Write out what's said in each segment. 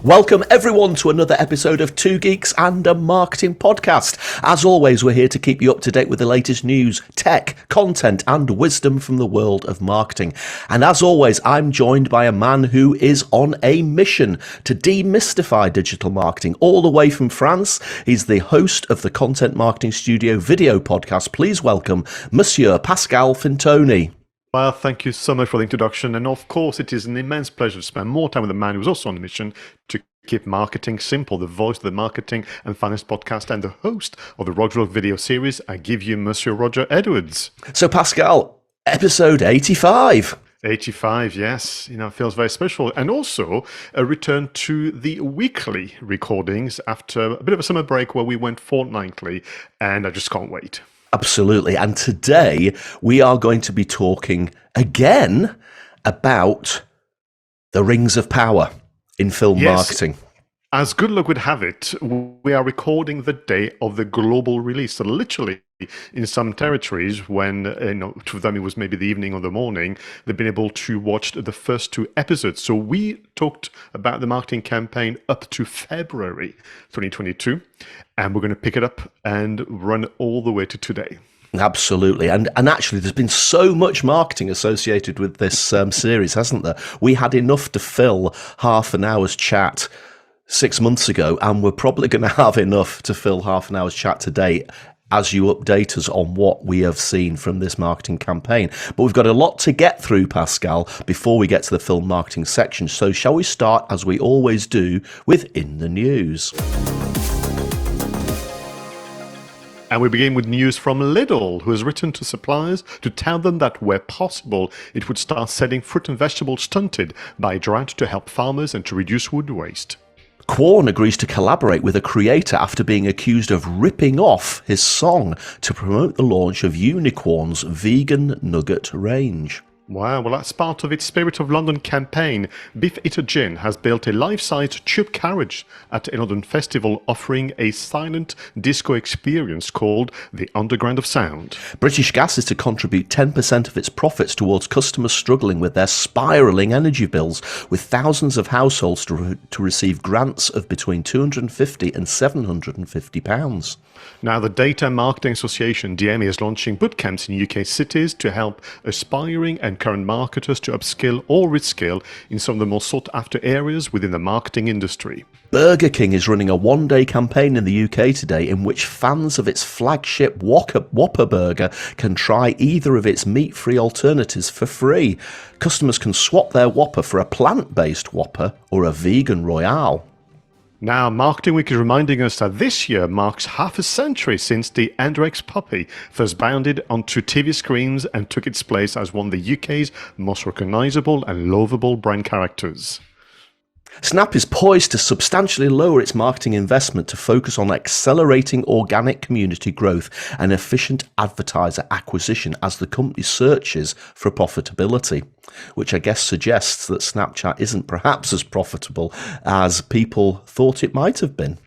Welcome everyone to another episode of Two Geeks and a Marketing Podcast. As always, we're here to keep you up to date with the latest news, tech, content and wisdom from the world of marketing. And as always, I'm joined by a man who is on a mission to demystify digital marketing all the way from France. He's the host of the Content Marketing Studio video podcast. Please welcome Monsieur Pascal Fintoni. Well, thank you so much for the introduction. And of course, it is an immense pleasure to spend more time with a man who's also on a mission to keep marketing simple, the voice of the marketing and finance podcast and the host of the Roger video series. I give you Monsieur Roger Edwards. So Pascal, episode 85. 85, yes. It feels very special. And also a return to the weekly recordings after a bit of a summer break where we went fortnightly, and I just can't wait. Absolutely. And today we are going to be talking again about the rings of power in film marketing. As good luck would have it, we are recording the day of the global release. So literally in some territories when, to them it was maybe the evening or the morning, they've been able to watch the first two episodes. So we talked about the marketing campaign up to February 2022, and we're going to pick it up and run all the way to today. Absolutely. And actually, there's been so much marketing associated with this series, hasn't there? We had enough to fill half an hour's chat 6 months ago, and we're probably going to have enough to fill half an hour's chat today as you update us on what we have seen from this marketing campaign. But we've got a lot to get through, Pascal, before we get to the film marketing section. So shall we start, as we always do, with In the News? And we begin with news from Lidl, who has written to suppliers to tell them that where possible, it would start selling fruit and vegetables stunted by drought to help farmers and to reduce wood waste. 𝗏 agrees to collaborate with a creator after being accused of ripping off his song to promote the launch of Unicorn's vegan nugget range. Wow, well, that's part of its Spirit of London campaign. 𝗵𝗏 has built a life-sized tube carriage at a London festival offering a silent disco experience called The Underground of Sound. British Gas is to contribute 10% of its profits towards customers struggling with their spiralling energy bills, with thousands of households to receive grants of between £250 and £750. Now, the Data Marketing Association, DMA, is launching bootcamps in UK cities to help aspiring and current marketers to upskill or reskill in some of the most sought-after areas within the marketing industry. Burger King is running a one-day campaign in the UK today in which fans of its flagship Whopper burger can try either of its meat-free alternatives for free. Customers can swap their Whopper for a plant-based Whopper or a vegan Royale. Now, Marketing Week is reminding us that this year marks half a century since the Andrex puppy first bounded onto TV screens and took its place as one of the UK's most recognisable and lovable brand characters. Snap is poised to substantially lower its marketing investment to focus on accelerating organic community growth and efficient advertiser acquisition as the company searches for profitability, which I guess suggests that Snapchat isn't perhaps as profitable as people thought it might have been.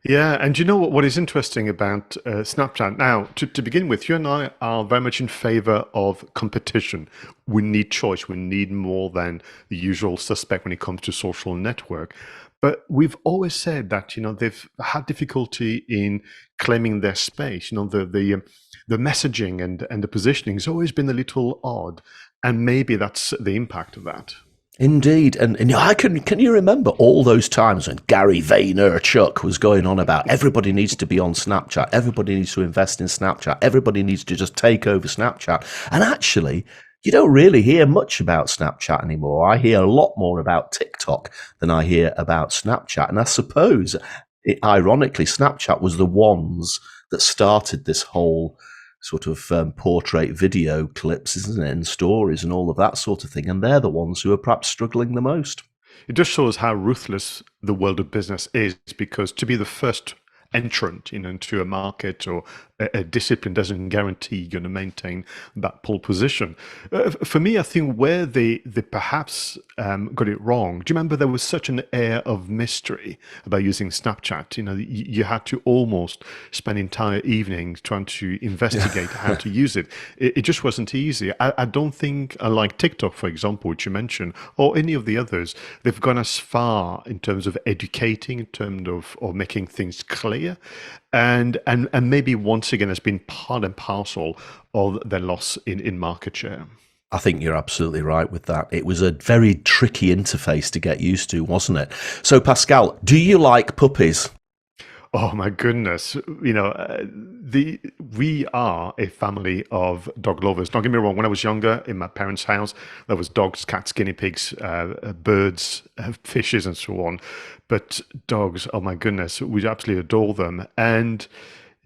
Yeah, and you know what is interesting about Snapchat? Now, to begin with, you and I are very much in favor of competition. We need choice. We need more than the usual suspect when it comes to social network. But we've always said that, they've had difficulty in claiming their space. The messaging and the positioning has always been a little odd. And maybe that's the impact of that. Indeed, and can you remember all those times when Gary Vaynerchuk was going on about everybody needs to be on Snapchat, everybody needs to invest in Snapchat, everybody needs to just take over Snapchat, and actually you don't really hear much about Snapchat anymore. I hear a lot more about TikTok than I hear about Snapchat, and I suppose, ironically, Snapchat was the ones that started this whole sort of portrait video clips, isn't it, and stories and all of that sort of thing. And they're the ones who are perhaps struggling the most. It just shows how ruthless the world of business is, because to be the first entrant into a market or a discipline doesn't guarantee you're going to maintain that pole position. For me, I think where they perhaps got it wrong. Do you remember there was such an air of mystery about using Snapchat? You know, you had to almost spend entire evenings trying to investigate how to use it. It just wasn't easy. I don't think, like TikTok, for example, which you mentioned, or any of the others, they've gone as far in terms of educating, in terms of making things clear, and maybe once again has been part and parcel of their loss in market share. I think you're absolutely right with that. It was a very tricky interface to get used to, wasn't it? So, Pascal, do you like puppies? Oh my goodness! You know, we are a family of dog lovers. Don't get me wrong. When I was younger, in my parents' house, there was dogs, cats, guinea pigs, birds, fishes, and so on. But dogs, oh my goodness, we absolutely adore them. And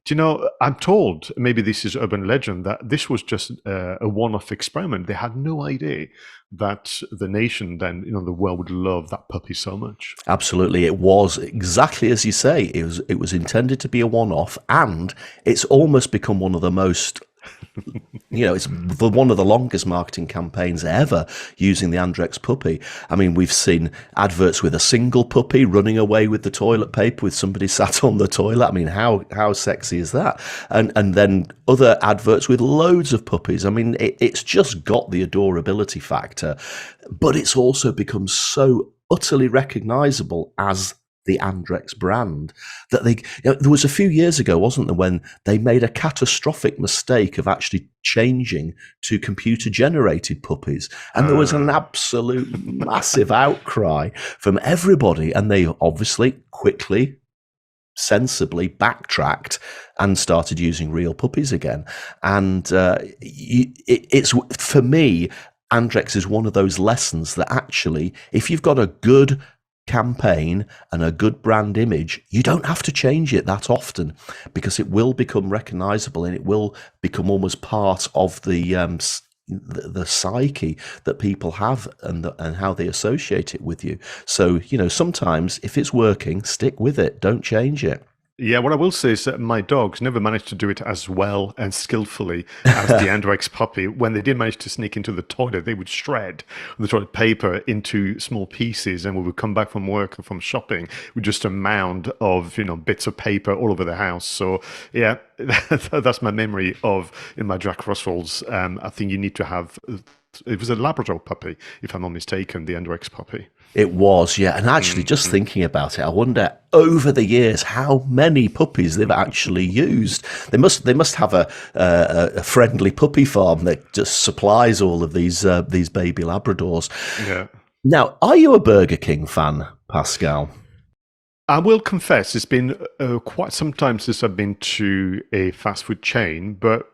you know, I'm told, maybe this is urban legend, that this was just a one-off experiment. They had no idea that the nation then, you know, the world would love that puppy so much. Absolutely. It was exactly as you say. It was intended to be a one-off, and it's almost become one of the most, you know, it's one of the longest marketing campaigns ever using the Andrex puppy. I mean, we've seen adverts with a single puppy running away with the toilet paper with somebody sat on the toilet. I mean, how sexy is that? And then other adverts with loads of puppies. I mean, it's just got the adorability factor, but it's also become so utterly recognizable as the Andrex brand that there was a few years ago, wasn't there, when they made a catastrophic mistake of actually changing to computer generated puppies, and there was an absolute massive outcry from everybody, and they obviously quickly, sensibly backtracked and started using real puppies again. And it's, for me, Andrex is one of those lessons that actually, if you've got a good campaign and a good brand image, you don't have to change it that often, because it will become recognizable and it will become almost part of the psyche that people have and how they associate it with you. So, you know, sometimes if it's working, stick with it, don't change it. Yeah, what I will say is that my dogs never managed to do it as well and skillfully as the Andrex puppy. When they did manage to sneak into the toilet, they would shred the toilet paper into small pieces, and we would come back from work or from shopping with just a mound of, you know, bits of paper all over the house. So yeah, that's my memory of in my Jack Russells. I think you need to have. It was a Labrador puppy, if I'm not mistaken, the Andrex puppy. It was, yeah. And actually, just thinking about it, I wonder over the years how many puppies they've actually used. They must have a friendly puppy farm that just supplies all of these baby Labradors. Yeah. Now, are you a Burger King fan, Pascal? I will confess, it's been quite some time since I've been to a fast food chain, but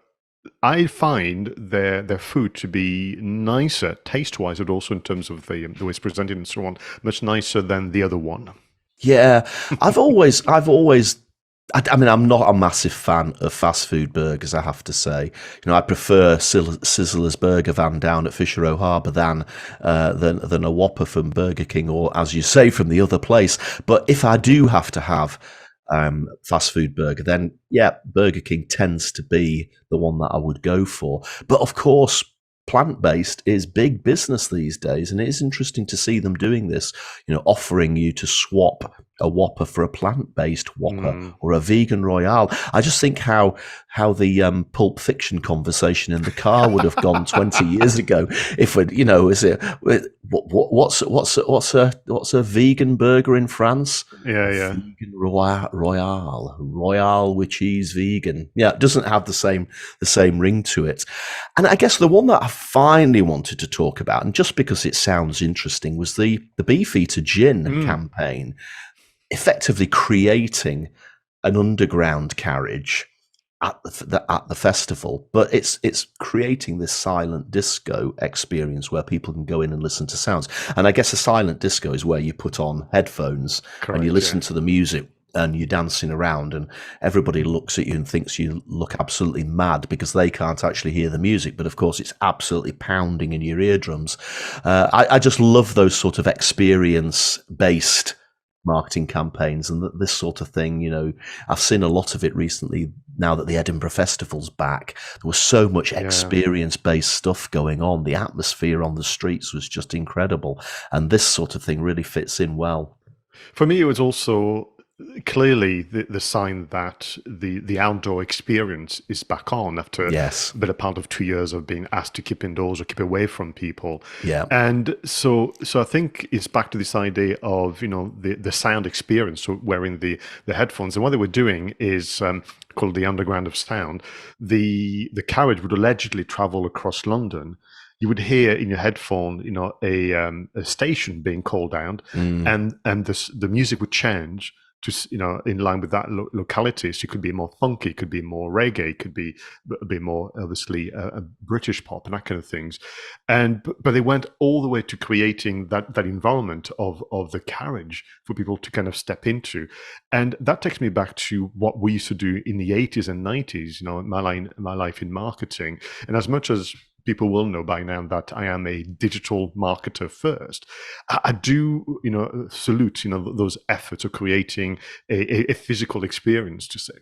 I find their food to be nicer, taste-wise, but also in terms of the way it's presented and so on, much nicer than the other one. Yeah, I mean, I'm not a massive fan of fast food burgers, I have to say. You know, I prefer Sizzler's Burger Van down at Fisher Harbour than a Whopper from Burger King, or, as you say, from the other place. But if I do have to have fast food burger, then yeah, Burger King tends to be the one that I would go for. But of course, plant-based is big business these days, and it is interesting to see them doing this, you know, offering you to swap a Whopper for a plant-based Whopper or a vegan Royale. I just think how the Pulp Fiction conversation in the car would have gone 20 years ago if it, you know, is it what's a vegan burger in France? Yeah. Vegan Royale with cheese, vegan. Yeah, it doesn't have the same ring to it. And I guess the one that I finally wanted to talk about, and just because it sounds interesting, was the Beefeater Gin campaign, effectively creating an underground carriage at the festival, but it's creating this silent disco experience where people can go in and listen to sounds. And I guess a silent disco is where you put on headphones and you listen to the music and you're dancing around, and everybody looks at you and thinks you look absolutely mad because they can't actually hear the music, but of course it's absolutely pounding in your eardrums. I just love those sort of experience-based marketing campaigns and this sort of thing. You know, I've seen a lot of it recently now that the Edinburgh Festival's back. There was so much experience-based stuff going on. The atmosphere on the streets was just incredible. And this sort of thing really fits in well. For me, it was also clearly the sign that the outdoor experience is back on after Yes. a better part of 2 years of being asked to keep indoors or keep away from people. Yeah. And so I think it's back to this idea of, you know, the sound experience, so wearing the headphones. And what they were doing is called the Underground of Sound. The carriage would allegedly travel across London. You would hear in your headphone, you know, a station being called out, and the music would change to, you know, in line with that locality. So it could be more funky, it could be more reggae, it could be a bit more obviously British pop and that kind of things. And but they went all the way to creating that environment of the carriage for people to kind of step into. And that takes me back to what we used to do in the 80s and 90s, you know, my life in marketing. And as much as people will know by now that I am a digital marketer first, I do, you know, salute, you know, those efforts of creating a physical experience, to say.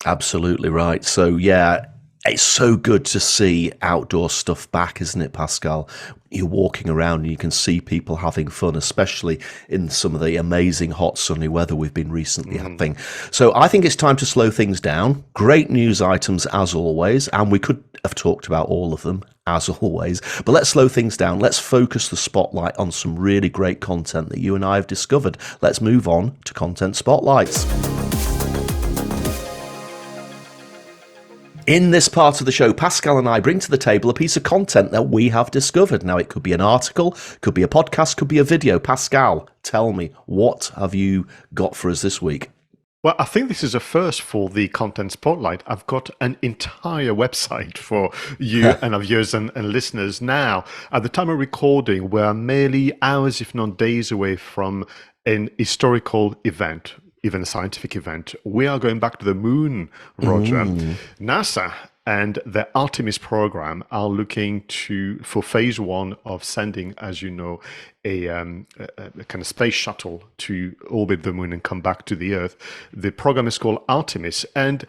Absolutely right. So yeah, it's so good to see outdoor stuff back, isn't it, Pascal? You're walking around and you can see people having fun, especially in some of the amazing hot sunny weather we've been recently having. So I think it's time to slow things down. Great news items as always, and we could have talked about all of them as always, but let's slow things down. Let's focus the spotlight on some really great content that you and I have discovered. Let's move on to content spotlights. In this part of the show, Pascal and I bring to the table a piece of content that we have discovered. Now, it could be an article, could be a podcast, could be a video. Pascal, tell me, what have you got for us this week? Well, I think this is a first for the Content Spotlight. I've got an entire website for you and our viewers and listeners now. At the time of recording, we're merely hours, if not days away from an historical event, even a scientific event. We are going back to the moon, Roger. NASA and the Artemis program are looking for phase one of sending, as you know, a kind of space shuttle to orbit the moon and come back to the Earth. The program is called Artemis, and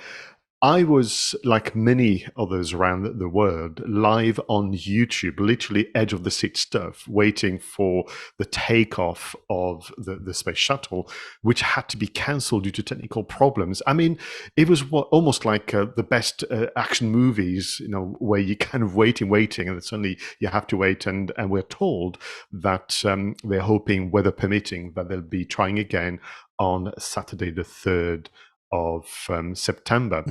I was, like many others around the world, live on YouTube, literally edge of the seat stuff, waiting for the takeoff of the space shuttle, which had to be cancelled due to technical problems. I mean, it was almost like the best action movies, you know, where you kind of waiting, and suddenly you have to wait. And we're told that they're hoping, weather permitting, that they'll be trying again on Saturday the 3rd of September.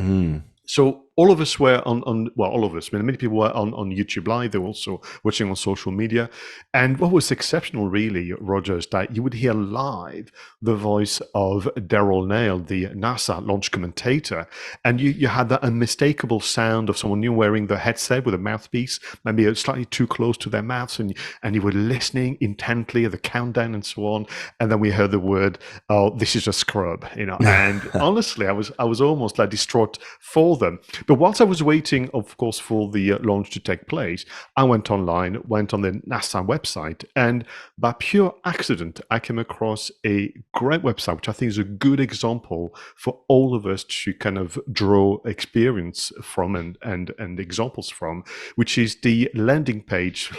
So all of us were all of us, many people were on YouTube Live. They were also watching on social media. And what was exceptional, really, Roger, is that you would hear live the voice of Daryl Neal, the NASA launch commentator. And you had that unmistakable sound of someone wearing the headset with a mouthpiece, maybe slightly too close to their mouths. And you were listening intently at the countdown and so on. And then we heard the word, "Oh, this is a scrub," you know. And honestly, I was almost like distraught for them. But whilst I was waiting, of course, for the launch to take place, I went online, went on the NASA website, and by pure accident, I came across a great website, which I think is a good example for all of us to kind of draw experience from and examples from, which is the landing page,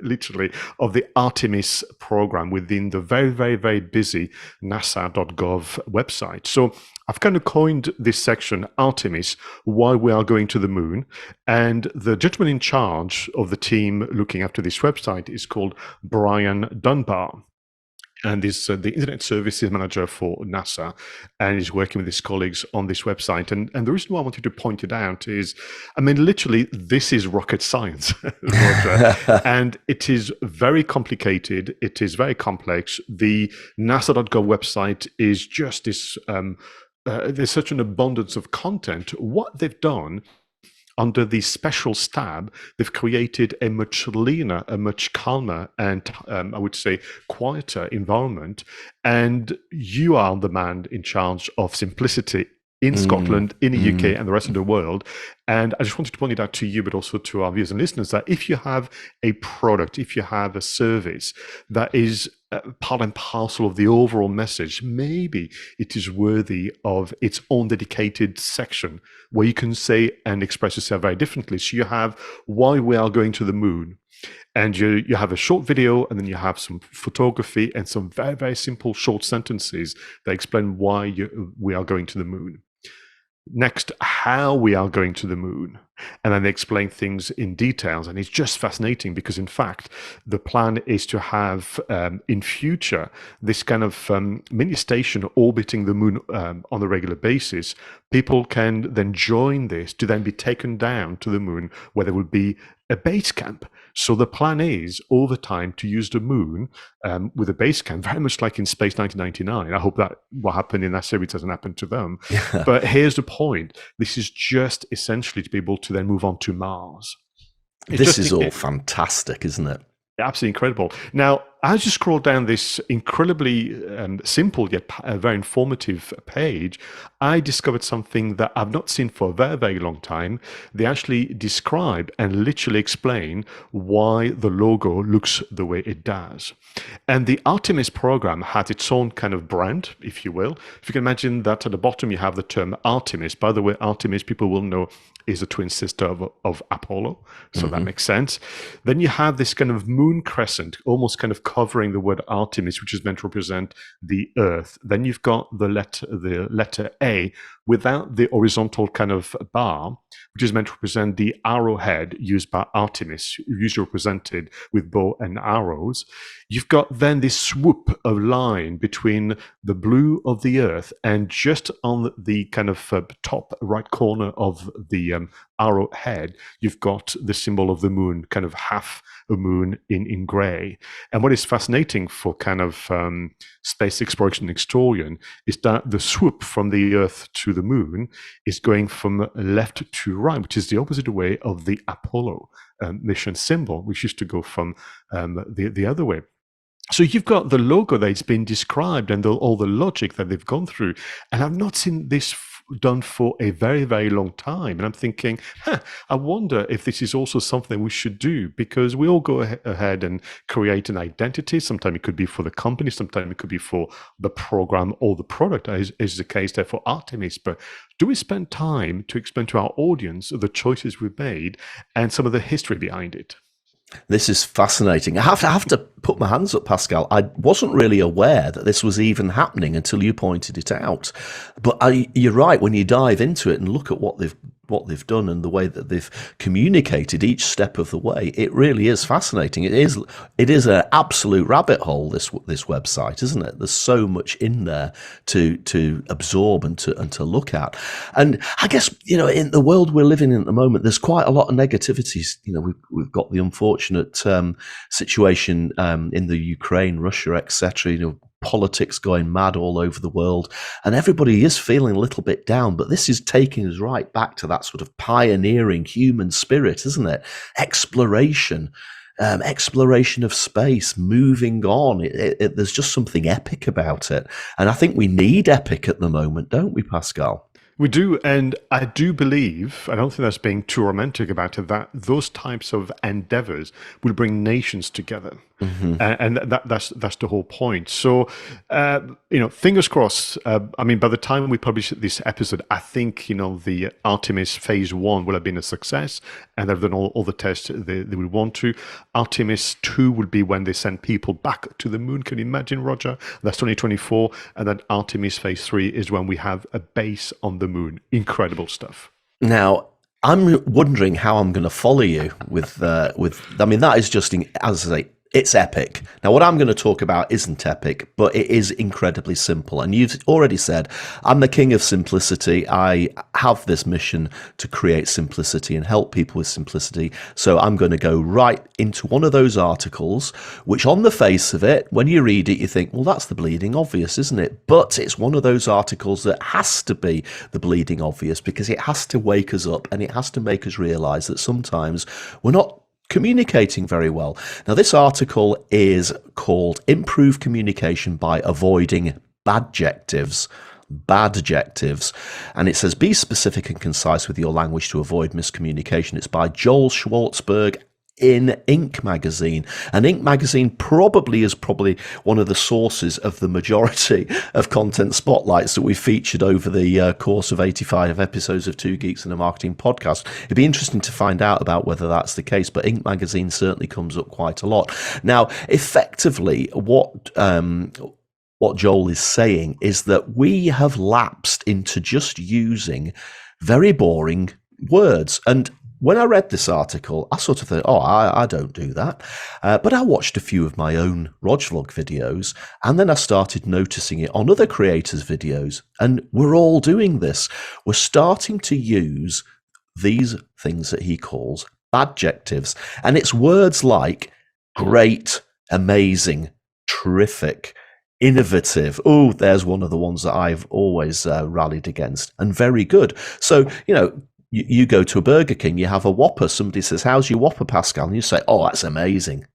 literally, of the Artemis program within the very, very, very busy nasa.gov website. So I've kind of coined this section Artemis, why we are going to the moon. And the gentleman in charge of the team looking after this website is called Brian Dunbar. And is the Internet Services Manager for NASA, and he's working with his colleagues on this website. And the reason why I wanted to point it out is, I mean, literally, this is rocket science, Roger. And it is very complicated. It is very complex. The NASA.gov website is just this, there's such an abundance of content. What they've done, under the special tab, they've created a much leaner, a much calmer, and I would say quieter environment. And you are the man in charge of simplicity in Scotland, in the UK, and the rest of the world. And I just wanted to point it out to you, but also to our viewers and listeners, that if you have a product, if you have a service that is part and parcel of the overall message, maybe it is worthy of its own dedicated section where you can say and express yourself very differently. So you have why we are going to the moon. And you have a short video, and then you have some photography and some very, very simple short sentences that explain why we are going to the moon. Next, how we are going to the moon. And then they explain things in details. And it's just fascinating because, in fact, the plan is to have, in future, this kind of mini station orbiting the moon on a regular basis. People can then join this to then be taken down to the moon, where there will be a base camp. So the plan is, over time, to use the moon with a base camp, very much like in Space 1999. I hope that what happened in that series doesn't happen to them. Yeah. But here's the point. This is just essentially to be able to then move on to Mars. This is all fantastic, isn't it? Absolutely incredible. Now, as you scroll down this incredibly simple yet very informative page, I discovered something that I've not seen for a very, very long time. They actually describe and literally explain why the logo looks the way it does. And the Artemis program has its own kind of brand, if you will. If you can imagine that at the bottom you have the term Artemis. By the way, Artemis, people will know, is a twin sister of Apollo. So that makes sense. Then you have this kind of moon crescent, almost kind of covering the word Artemis, which is meant to represent the Earth. Then you've got the letter A without the horizontal kind of bar, which is meant to represent the arrowhead used by Artemis, usually represented with bow and arrows. You've got then this swoop of line between the blue of the Earth and just on the kind of top right corner of the arrowhead, you've got the symbol of the moon, kind of half a moon in gray. And what is fascinating for kind of space exploration historian is that the swoop from the Earth to the moon is going from left to right, which is the opposite way of the Apollo mission symbol, which used to go from the other way. So you've got the logo that's been described and all the logic that they've gone through. And I've not seen this done for a very, very long time. And I'm thinking, I wonder if this is also something we should do, because we all go ahead and create an identity. Sometimes it could be for the company, sometimes it could be for the program or the product, as is the case there for Artemis. But do we spend time to explain to our audience the choices we've made and some of the history behind it? This is fascinating. I have to put my hands up, Pascal. I wasn't really aware that this was even happening until you pointed it out. But you're right, when you dive into it and look at what they've done and the way that they've communicated each step of the way, it really is fascinating. It is an absolute rabbit hole, this website, isn't it? There's so much in there to absorb and to look at. And I guess, in the world we're living in at the moment, there's quite a lot of negativities. We've got the unfortunate situation in the Ukraine, Russia, etc. Politics going mad all over the world, and everybody is feeling a little bit down, but this is taking us right back to that sort of pioneering human spirit, isn't it? Exploration of space, moving on. There's just something epic about it, and I think we need epic at the moment, don't we, Pascal? We do, and I do believe, I don't think that's being too romantic about it, that those types of endeavors will bring nations together. And that's the whole point. So, fingers crossed. By the time we publish this episode, I think, the Artemis phase 1 will have been a success, and they've done all the tests they would want to. Artemis 2 will be when they send people back to the moon. Can you imagine, Roger? That's 2024. And then Artemis phase 3 is when we have a base on the moon. Incredible stuff. Now, I'm wondering how I'm going to follow you with that is just, as I say, it's epic. Now, what I'm going to talk about isn't epic, but it is incredibly simple. And you've already said, I'm the king of simplicity. I have this mission to create simplicity and help people with simplicity. So I'm going to go right into one of those articles, which on the face of it, when you read it, you think, well, that's the bleeding obvious, isn't it? But it's one of those articles that has to be the bleeding obvious, because it has to wake us up and it has to make us realize that sometimes we're not communicating very well. Now, this article is called Improve Communication by Avoiding Badjectives. Badjectives. And it says, be specific and concise with your language to avoid miscommunication. It's by Joel Schwartzberg in Inc. magazine. And Inc. magazine probably is one of the sources of the majority of content spotlights that we've featured over the course of 85 episodes of Two Geeks and a Marketing Podcast. It'd be interesting to find out about whether that's the case, but Inc. magazine certainly comes up quite a lot. Now, effectively, what Joel is saying is that we have lapsed into just using very boring words. And when I read this article, I sort of thought, I don't do that. But I watched a few of my own Rojvlog videos, and then I started noticing it on other creators' videos. And we're all doing this. We're starting to use these things that he calls badjectives. And it's words like great, amazing, terrific, innovative. Oh, there's one of the ones that I've always rallied against, and very good. So, you go to a Burger King, you have a Whopper, somebody says, how's your Whopper, Pascal? And you say, oh, that's amazing.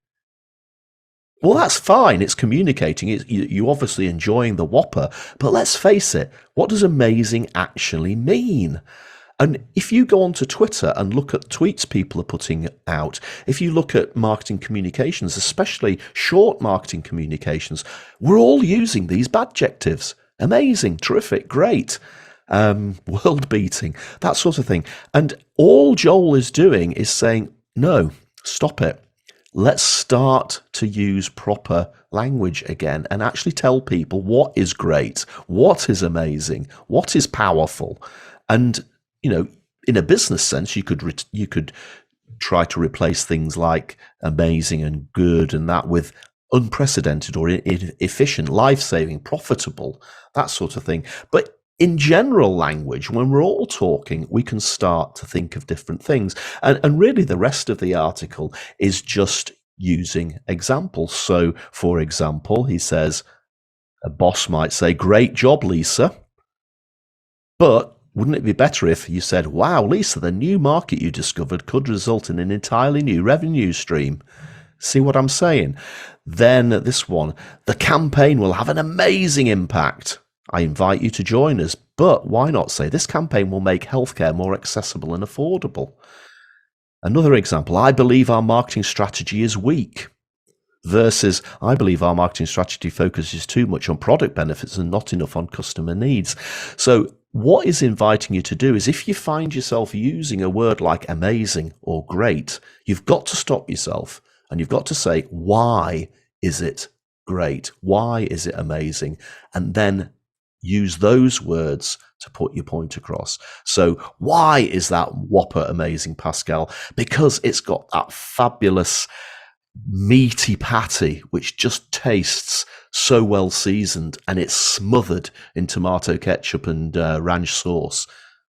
Well, that's fine. It's communicating. You're obviously enjoying the Whopper. But let's face it, what does amazing actually mean? And if you go onto Twitter and look at tweets people are putting out, if you look at marketing communications, especially short marketing communications, we're all using these badjectives. Amazing, terrific, great. World beating, that sort of thing. And all Joel is doing is saying, no, stop it. Let's start to use proper language again and actually tell people what is great, what is amazing, what is powerful. And, in a business sense, you could try to replace things like amazing and good and that with unprecedented or efficient, life-saving, profitable, that sort of thing. But in general language, when we're all talking, we can start to think of different things. And really the rest of the article is just using examples. So, for example, he says, a boss might say, great job, Lisa. But wouldn't it be better if you said, wow, Lisa, the new market you discovered could result in an entirely new revenue stream. See what I'm saying? Then this one, the campaign will have an amazing impact. I invite you to join us, but why not say this campaign will make healthcare more accessible and affordable? Another example, I believe our marketing strategy is weak, versus I believe our marketing strategy focuses too much on product benefits and not enough on customer needs. So what is inviting you to do is if you find yourself using a word like amazing or great, you've got to stop yourself and you've got to say, why is it great? Why is it amazing? And then use those words to put your point across. So why is that Whopper amazing, Pascal? Because it's got that fabulous meaty patty, which just tastes so well seasoned, and it's smothered in tomato ketchup and ranch sauce.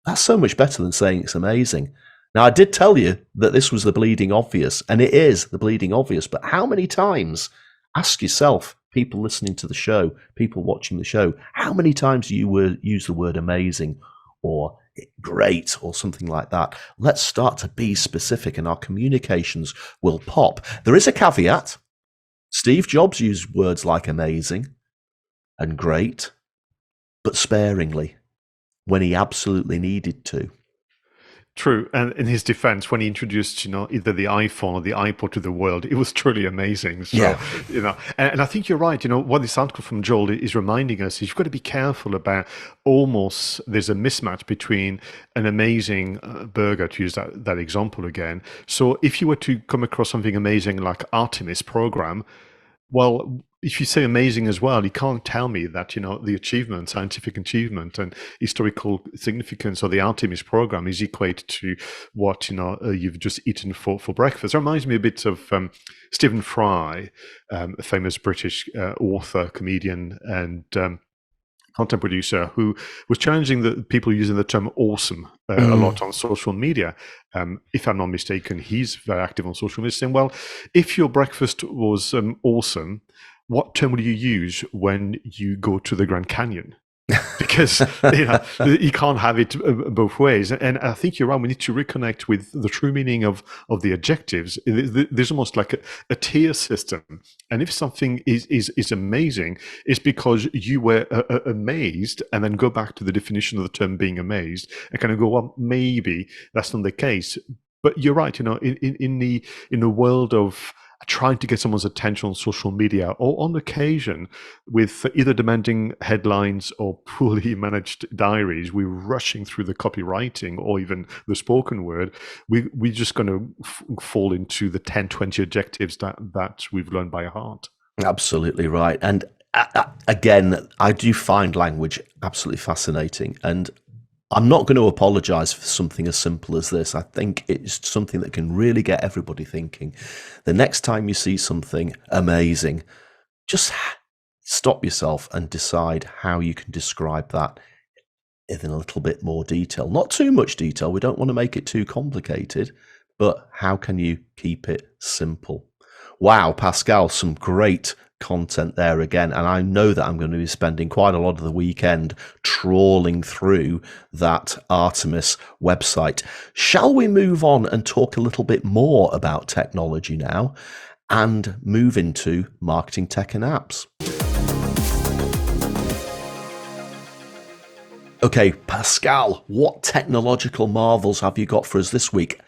That's so much better than saying it's amazing. Now, I did tell you that this was the bleeding obvious, and it is the bleeding obvious, but how many times, ask yourself, people listening to the show, people watching the show, how many times do you use the word amazing or great or something like that? Let's start to be specific and our communications will pop. There is a caveat. Steve Jobs used words like amazing and great, but sparingly when he absolutely needed to. True, and in his defense, when he introduced, either the iPhone or the iPod to the world, it was truly amazing. So, Yeah. And I think you're right. What this article from Joel is reminding us is you've got to be careful about there's a mismatch between an amazing burger, to use that example again. So if you were to come across something amazing like Artemis program, well, if you say amazing as well, you can't tell me that, the achievement, scientific achievement and historical significance of the Artemis program is equate to what, you've just eaten for breakfast. It reminds me a bit of Stephen Fry, a famous British author, comedian, and content producer who was challenging the people using the term awesome a lot on social media. If I'm not mistaken, he's very active on social media saying, well, if your breakfast was awesome, what term would you use when you go to the Grand Canyon? because you can't have it both ways. And I think you're right. We need to reconnect with the true meaning of the adjectives. There's almost like a tier system. And if something is amazing, it's because you were amazed, and then go back to the definition of the term being amazed and kind of go, well, maybe that's not the case. But you're right. In the world of trying to get someone's attention on social media, or on occasion with either demanding headlines or poorly managed diaries, we're rushing through the copywriting or even the spoken word. We're just going to fall into the 10, 20 adjectives that we've learned by heart. Absolutely right. And again, I do find language absolutely fascinating. And I'm not going to apologize for something as simple as this. I think it's something that can really get everybody thinking. The next time you see something amazing, just stop yourself and decide how you can describe that in a little bit more detail. Not too much detail. We don't want to make it too complicated, but how can you keep it simple? Wow, Pascal, some great content there again, and I know that I'm going to be spending quite a lot of the weekend trawling through that Artemis website. Shall we move on and talk a little bit more about technology now and move into marketing tech and apps? Okay, Pascal, what technological marvels have you got for us this week?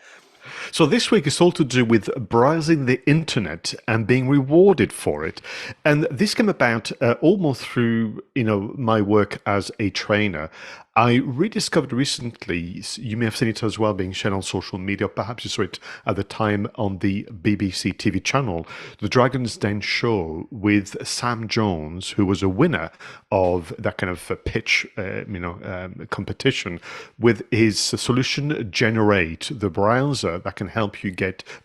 So this week is all to do with browsing the internet and being rewarded for it. And this came about almost through, my work as a trainer. I rediscovered recently, you may have seen it as well being shared on social media, perhaps you saw it at the time on the BBC TV channel, The Dragon's Den show with Sam Jones, who was a winner of that kind of pitch competition with his solution Generate, the browser that can help you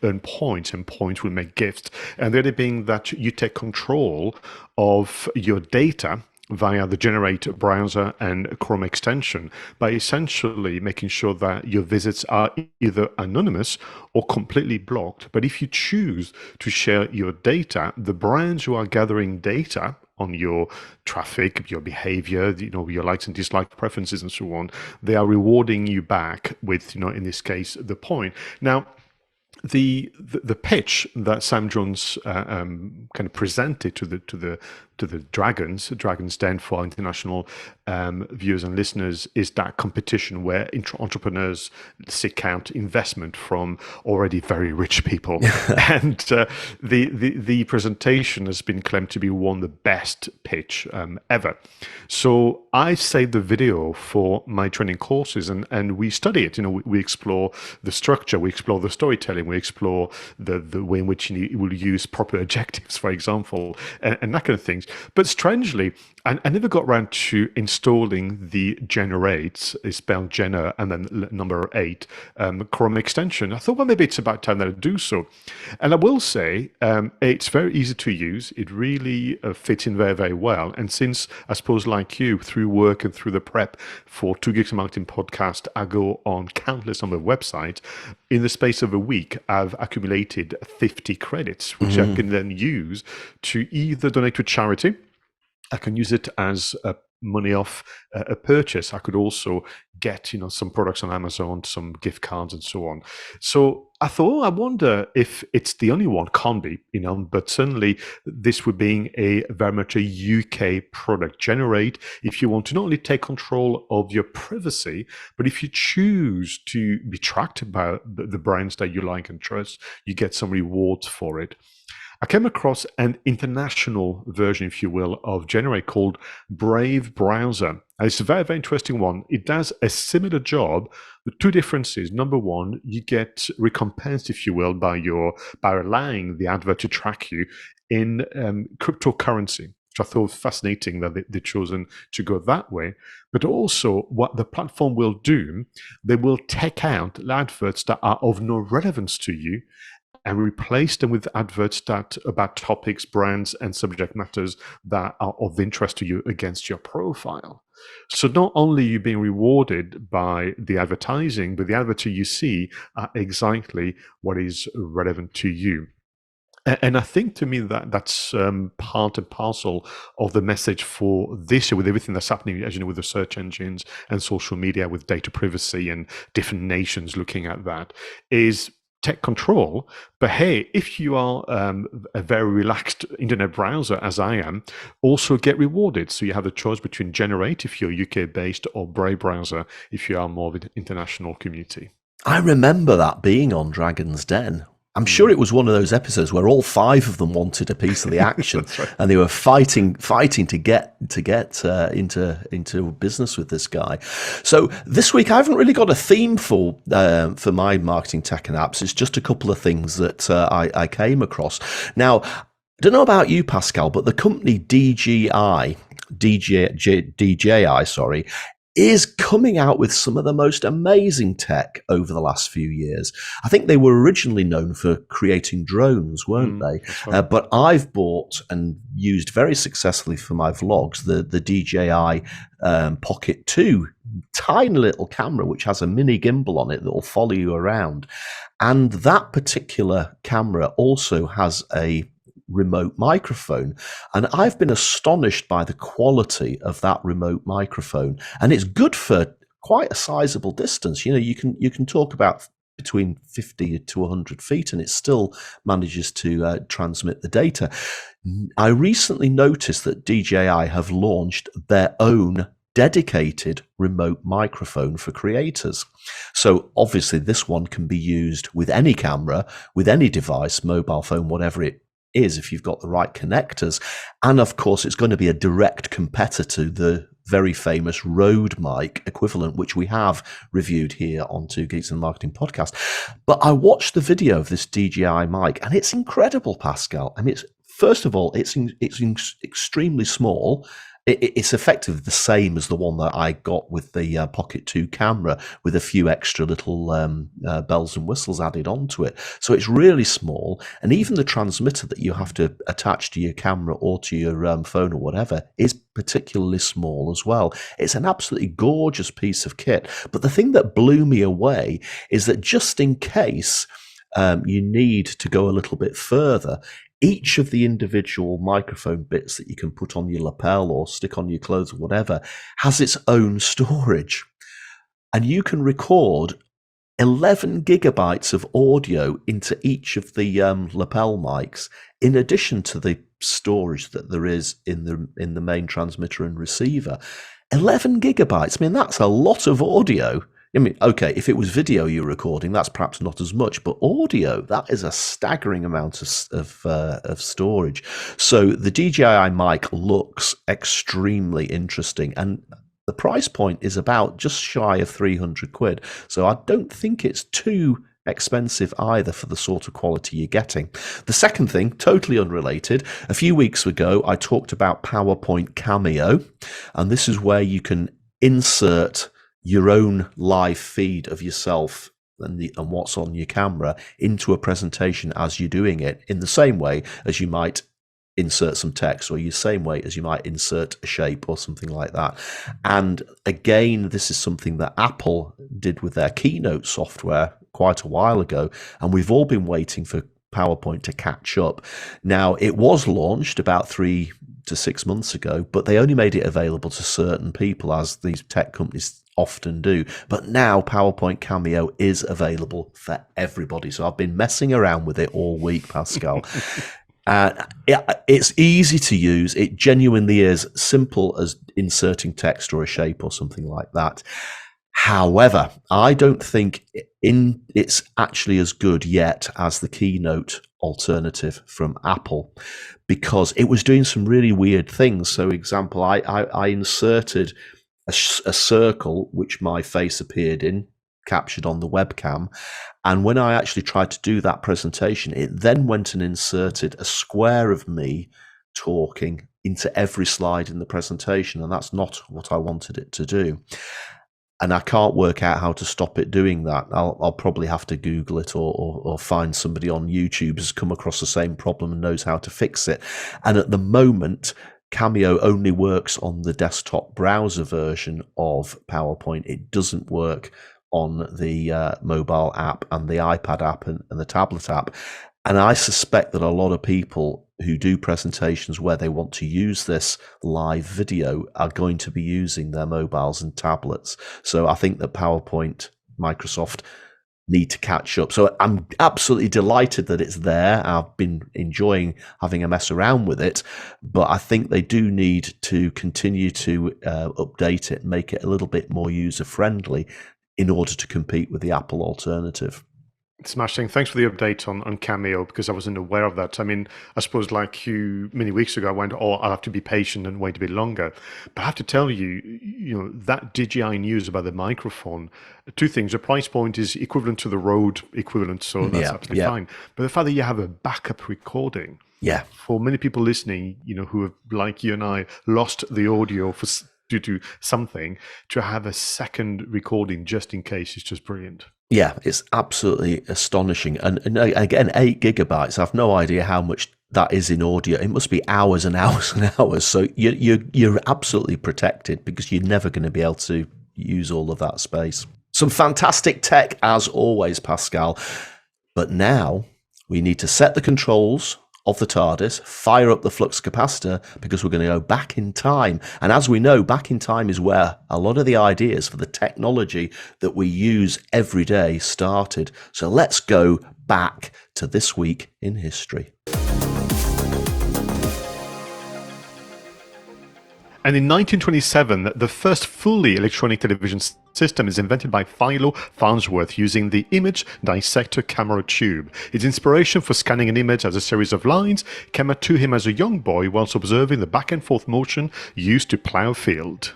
earn points, and points will make gifts. And the idea being that you take control of your data via the Generate browser and Chrome extension by essentially making sure that your visits are either anonymous or completely blocked. But if you choose to share your data, the brands who are gathering data on your traffic, your behavior, your likes and dislikes, preferences, and so on, they are rewarding you back with, in this case, the point. Now, the pitch that Sam Jones kind of presented to the Dragon's Den for our international viewers and listeners is that competition where entrepreneurs seek out investment from already very rich people, and the presentation has been claimed to be one of the best pitch ever. So I saved the video for my training courses, and we study it. We explore the structure, we explore the storytelling, we explore the way in which you will use proper adjectives, for example, and that kind of things. But strangely, I never got around to installing the Generate, it's spelled Jenner and then number 8, Chrome extension. I thought, well, maybe it's about time that I do so. And I will say, it's very easy to use. It really fits in very, very well. And since, I suppose, like you, through work and through the prep for Two Geeks Marketing podcast, I go on countless number of websites. In the space of a week, I've accumulated 50 credits, which I can then use to either donate to charity. I can use it as money off a purchase. I could also get, some products on Amazon, some gift cards and so on. So I thought, I wonder if it's the only one. Can't be, but certainly this would being very much a UK product. Generate, if you want to not only take control of your privacy, but if you choose to be tracked by the brands that you like and trust, you get some rewards for it. I came across an international version, if you will, of Generate called Brave Browser. And it's a very, very interesting one. It does a similar job. The two differences: number one, you get recompensed, if you will, by allowing the advert to track you in cryptocurrency, which I thought was fascinating that they've chosen to go that way. But also, what the platform will do, they will take out adverts that are of no relevance to you and replace them with adverts about topics, brands, and subject matters that are of interest to you against your profile. So not only are you being rewarded by the advertising, but the adverts you see are exactly what is relevant to you. And I think to me that that's part and parcel of the message for this year, with everything that's happening, as you know, with the search engines and social media, with data privacy and different nations looking at that, is tech control. But hey, if you are a very relaxed internet browser, as I am, also get rewarded. So you have the choice between Generate if you're UK-based, or Brave browser if you are more of an international community. I remember that being on Dragon's Den. I'm sure it was one of those episodes where all 5 of them wanted a piece of the action, Right. and they were fighting to get into business with this guy. So this week I haven't really got a theme for my marketing tech and apps. It's just a couple of things that I came across. Now, I don't know about you, Pascal, but the company DJI, is coming out with some of the most amazing tech over the last few years. I think they were originally known for creating drones, weren't they? Right. But I've bought and used very successfully for my vlogs the DJI Pocket 2, tiny little camera which has a mini gimbal on it that will follow you around. And that particular camera also has a remote microphone, and I've been astonished by the quality of that remote microphone, and it's good for quite a sizable distance. You know, you can talk about between 50 to 100 feet and it still manages to transmit the data. I recently noticed that DJI have launched their own dedicated remote microphone for creators. So obviously this one can be used with any camera, with any device, mobile phone, whatever it is, if you've got the right connectors. And of course, it's going to be a direct competitor to the very famous Rode mic equivalent, which we have reviewed here on Two Geeks and Marketing podcast. But I watched the video of this DJI mic, and it's incredible, Pascal. I mean, first of all, it's extremely small. It's effectively the same as the one that I got with the Pocket 2 camera, with a few extra little bells and whistles added onto it. So it's really small, and even the transmitter that you have to attach to your camera or to your phone or whatever is particularly small as well. It's an absolutely gorgeous piece of kit. But the thing that blew me away is that just in case you need to go a little bit further, each of the individual microphone bits that you can put on your lapel or stick on your clothes or whatever has its own storage. And you can record 11 gigabytes of audio into each of the lapel mics, in addition to the storage that there is in the main transmitter and receiver. 11 gigabytes. I mean, that's a lot of audio. I mean, okay, if it was video you're recording, that's perhaps not as much, but audio, that is a staggering amount of storage. So the DJI mic looks extremely interesting, and the price point is about just shy of 300 quid. So I don't think it's too expensive either for the sort of quality you're getting. The second thing, totally unrelated, a few weeks ago I talked about PowerPoint Cameo, and this is where you can insert your own live feed of yourself and what's on your camera into a presentation as you're doing it, in the same way as you might insert some text, or the same way as you might insert a shape or something like that. And again, this is something that Apple did with their Keynote software quite a while ago, and we've all been waiting for PowerPoint to catch up. Now, it was launched about 3 to 6 months ago, but they only made it available to certain people, as these tech companies often do. But now PowerPoint Cameo is available for everybody. So I've been messing around with it all week, Pascal. It's easy to use. It genuinely is simple as inserting text or a shape or something like that. However, I don't think it's actually as good yet as the Keynote alternative from Apple, because it was doing some really weird things. So, example, I inserted a circle which my face appeared in, captured on the webcam, and when I actually tried to do that presentation, it then went and inserted a square of me talking into every slide in the presentation, and that's not what I wanted it to do. And I can't work out how to stop it doing that. I'll probably have to Google it or find somebody on YouTube who's come across the same problem and knows how to fix it. And at the moment, Cameo only works on the desktop browser version of PowerPoint. It doesn't work on the mobile app and the iPad app and the tablet app. And I suspect that a lot of people who do presentations where they want to use this live video are going to be using their mobiles and tablets. So I think that PowerPoint, Microsoft need to catch up. So I'm absolutely delighted that it's there. I've been enjoying having a mess around with it, but I think they do need to continue to update it and make it a little bit more user-friendly in order to compete with the Apple alternative. Smashing. Thanks for the update on Cameo, because I wasn't aware of that. I mean, I suppose like you, many weeks ago, I went, oh, I'll have to be patient and wait a bit longer. But I have to tell you, that DJI news about the microphone, two things. The price point is equivalent to the Rode equivalent, so that's absolutely fine. But the fact that you have a backup recording, for many people listening, who have, like you and I, lost the audio due to something, to have a second recording just in case is just brilliant. Yeah, it's absolutely astonishing. And again, 8 gigabytes, I've no idea how much that is in audio. It must be hours and hours and hours. So you're absolutely protected, because you're never going to be able to use all of that space. Some fantastic tech as always, Pascal. But now we need to set the controls of the TARDIS, fire up the flux capacitor, because we're going to go back in time. And as we know, back in time is where a lot of the ideas for the technology that we use every day started. So let's go back to this week in history. And in 1927, the first fully electronic television system is invented by Philo Farnsworth using the image dissector camera tube. Its inspiration for scanning an image as a series of lines came to him as a young boy whilst observing the back and forth motion used to plough a field.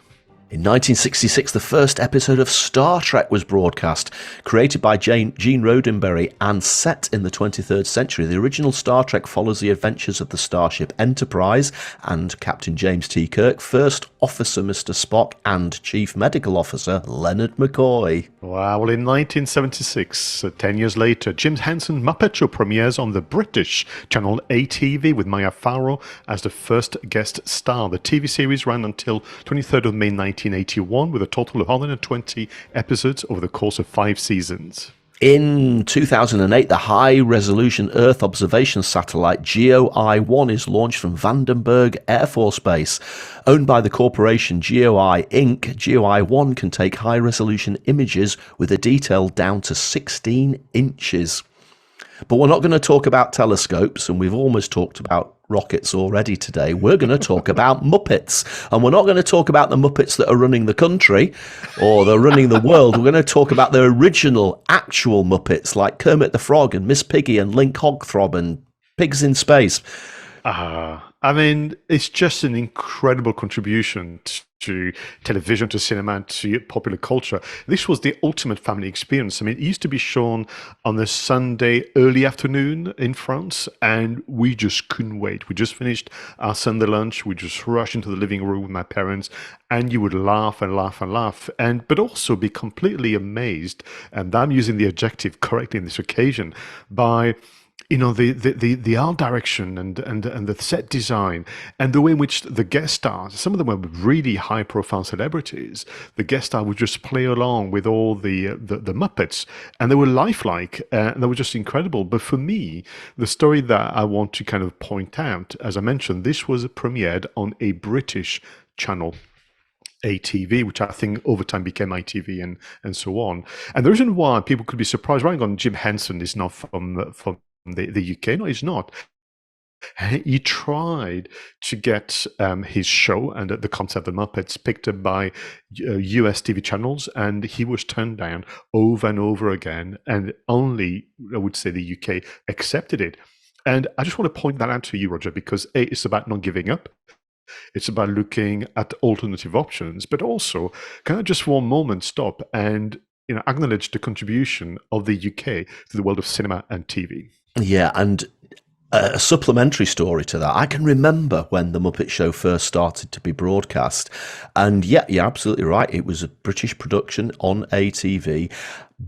In 1966, the first episode of Star Trek was broadcast. Created by Gene Roddenberry and set in the 23rd century, the original Star Trek follows the adventures of the Starship Enterprise and Captain James T. Kirk, First Officer Mr. Spock, and Chief Medical Officer Leonard McCoy. Wow, well, in 1976, 10 years later, Jim Henson's Muppet Show premieres on the British channel ATV with Maya Farrow as the first guest star. The TV series ran until 23rd of May 1981 with a total of 120 episodes over the course of 5 seasons. In 2008, the high-resolution Earth observation satellite GEOI-1 is launched from Vandenberg Air Force Base. Owned by the corporation GEOI Inc., GEOI-1 can take high-resolution images with a detail down to 16 inches. But we're not going to talk about telescopes, and we've almost talked about rockets already today. We're going to talk about Muppets, and we're not going to talk about the Muppets that are running the country or they're running the world. We're going to talk about the original, actual Muppets like Kermit the Frog and Miss Piggy and Link Hogthrob and Pigs in Space. I mean, it's just an incredible contribution to television, to cinema, to popular culture. This was the ultimate family experience. I mean, it used to be shown on a Sunday early afternoon in France, and we just couldn't wait. We just finished our Sunday lunch. We just rushed into the living room with my parents, and you would laugh and laugh and laugh, but also be completely amazed, and I'm using the adjective correctly in this occasion, by the art direction and the set design and the way in which the guest stars, some of them were really high profile celebrities, the guest star would just play along with all the Muppets, and they were lifelike, and they were just incredible. But for me, the story that I want to kind of point out, as I mentioned, this was premiered on a British channel, ATV, which I think over time became ITV and so on. And the reason why people could be surprised, right on, Jim Henson is not from the UK. No, he's not. He tried to get his show and the concept of Muppets picked up by US TV channels, and he was turned down over and over again, and only, I would say, the UK accepted it. And I just want to point that out to you, Roger, because it's about not giving up. It's about looking at alternative options, but also, can I just for one moment stop and acknowledge the contribution of the UK to the world of cinema and TV? Yeah, and a supplementary story to that. I can remember when the Muppet Show first started to be broadcast, and yeah, you're absolutely right. It was a British production on ATV,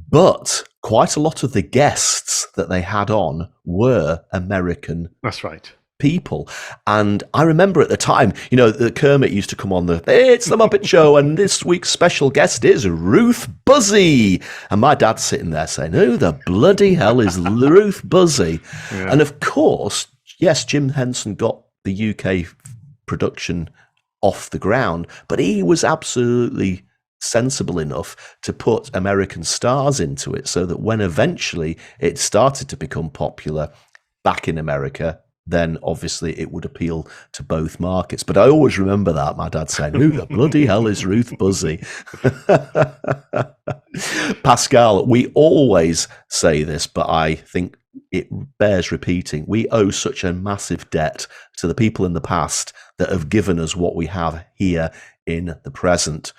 but quite a lot of the guests that they had on were American. That's right. people. And I remember at the time, you know, the Kermit used to come on it's the Muppet Show, and this week's special guest is 𝗧𝗵𝗲. And my dad's sitting there saying, who the bloody hell is 𝗧𝗵𝗲? Yeah. And of course, yes, Jim Henson got the UK production off the ground, but he was absolutely sensible enough to put American stars into it so that when eventually it started to become popular back in America, then obviously it would appeal to both markets. But I always remember that, my dad saying, who the bloody hell is 𝗧𝗵𝗲? Pascal, we always say this, but I think it bears repeating. We owe such a massive debt to the people in the past that have given us what we have here in the present.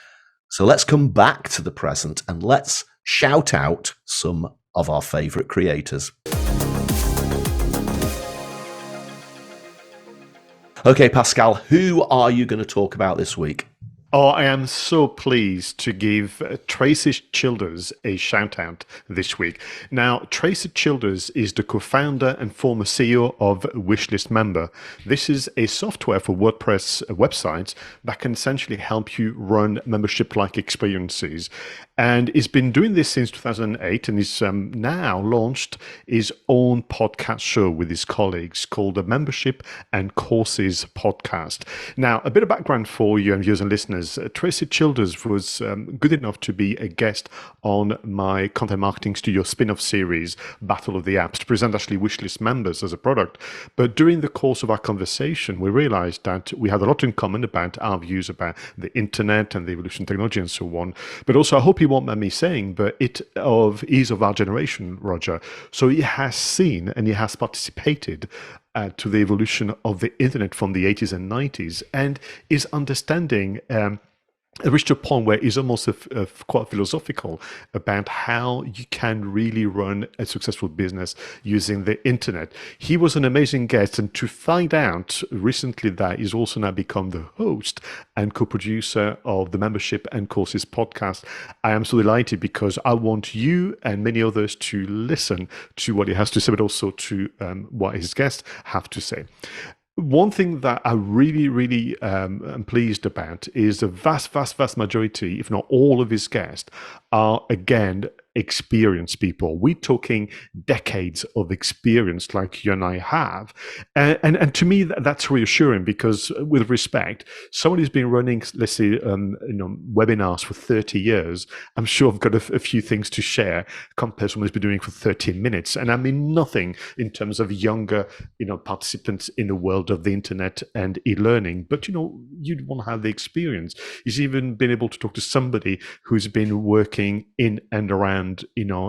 So let's come back to the present and let's shout out some of our favorite creators. Okay, Pascal, who are you going to talk about this week? Oh, I am so pleased to give 𝗧𝗵𝗀 𝗪𝗂𝗃 a shout out this week. Now, 𝗧𝗪𝗀 𝗪𝗃 is the co-founder and former CEO of 𝗪𝗍𝗪. This is a software for WordPress websites that can essentially help you run membership-like experiences. And he's been doing this since 2008, and he's now launched his own podcast show with his colleagues called the Membership and Courses Podcast. Now, a bit of background for you and viewers and listeners. 𝗧𝗪𝗀 𝗪𝗪𝗲 was good enough to be a guest on my content marketing studio spin-off series, Battle of the Apps, to present actually wishlist members as a product. But during the course of our conversation, we realized that we had a lot in common about our views about the internet and the evolution of technology and so on. But also, I hope you won't mind me saying, but he's of our generation, Roger. So he has seen and he has participated to the evolution of the internet from the 80s and 90s, and is understanding reached a point where he's almost quite philosophical about how you can really run a successful business using the internet. He was an amazing guest, and to find out recently that he's also now become the host and co-producer of the Membership and Courses podcast, I am so delighted, because I want you and many others to listen to what he has to say, but also to what his guests have to say. One thing that I really am pleased about is the vast majority, if not all of his guests, are, again, experienced people. We're talking decades of experience like you and I have. And to me, that's reassuring, because with respect, someone who's been running, let's say, webinars for 30 years, I'm sure I've got a few things to share compared to someone who's been doing it for 13 minutes. And I mean nothing in terms of younger, participants in the world of the internet and e-learning, but, you'd want to have the experience. He's even been able to talk to somebody who's been working in and around,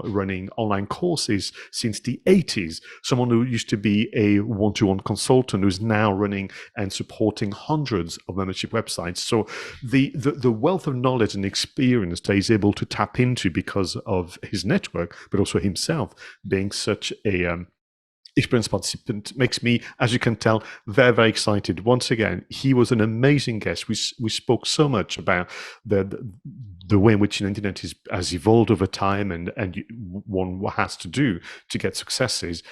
running online courses since the 80s, someone who used to be a one-to-one consultant who's now running and supporting hundreds of membership websites. So the wealth of knowledge and experience that he's able to tap into because of his network, but also himself being such a experienced participant, makes me, as you can tell, very excited. Once again, he was an amazing guest. We spoke so much about the way in which the internet has evolved over time, and one has to do to get successes.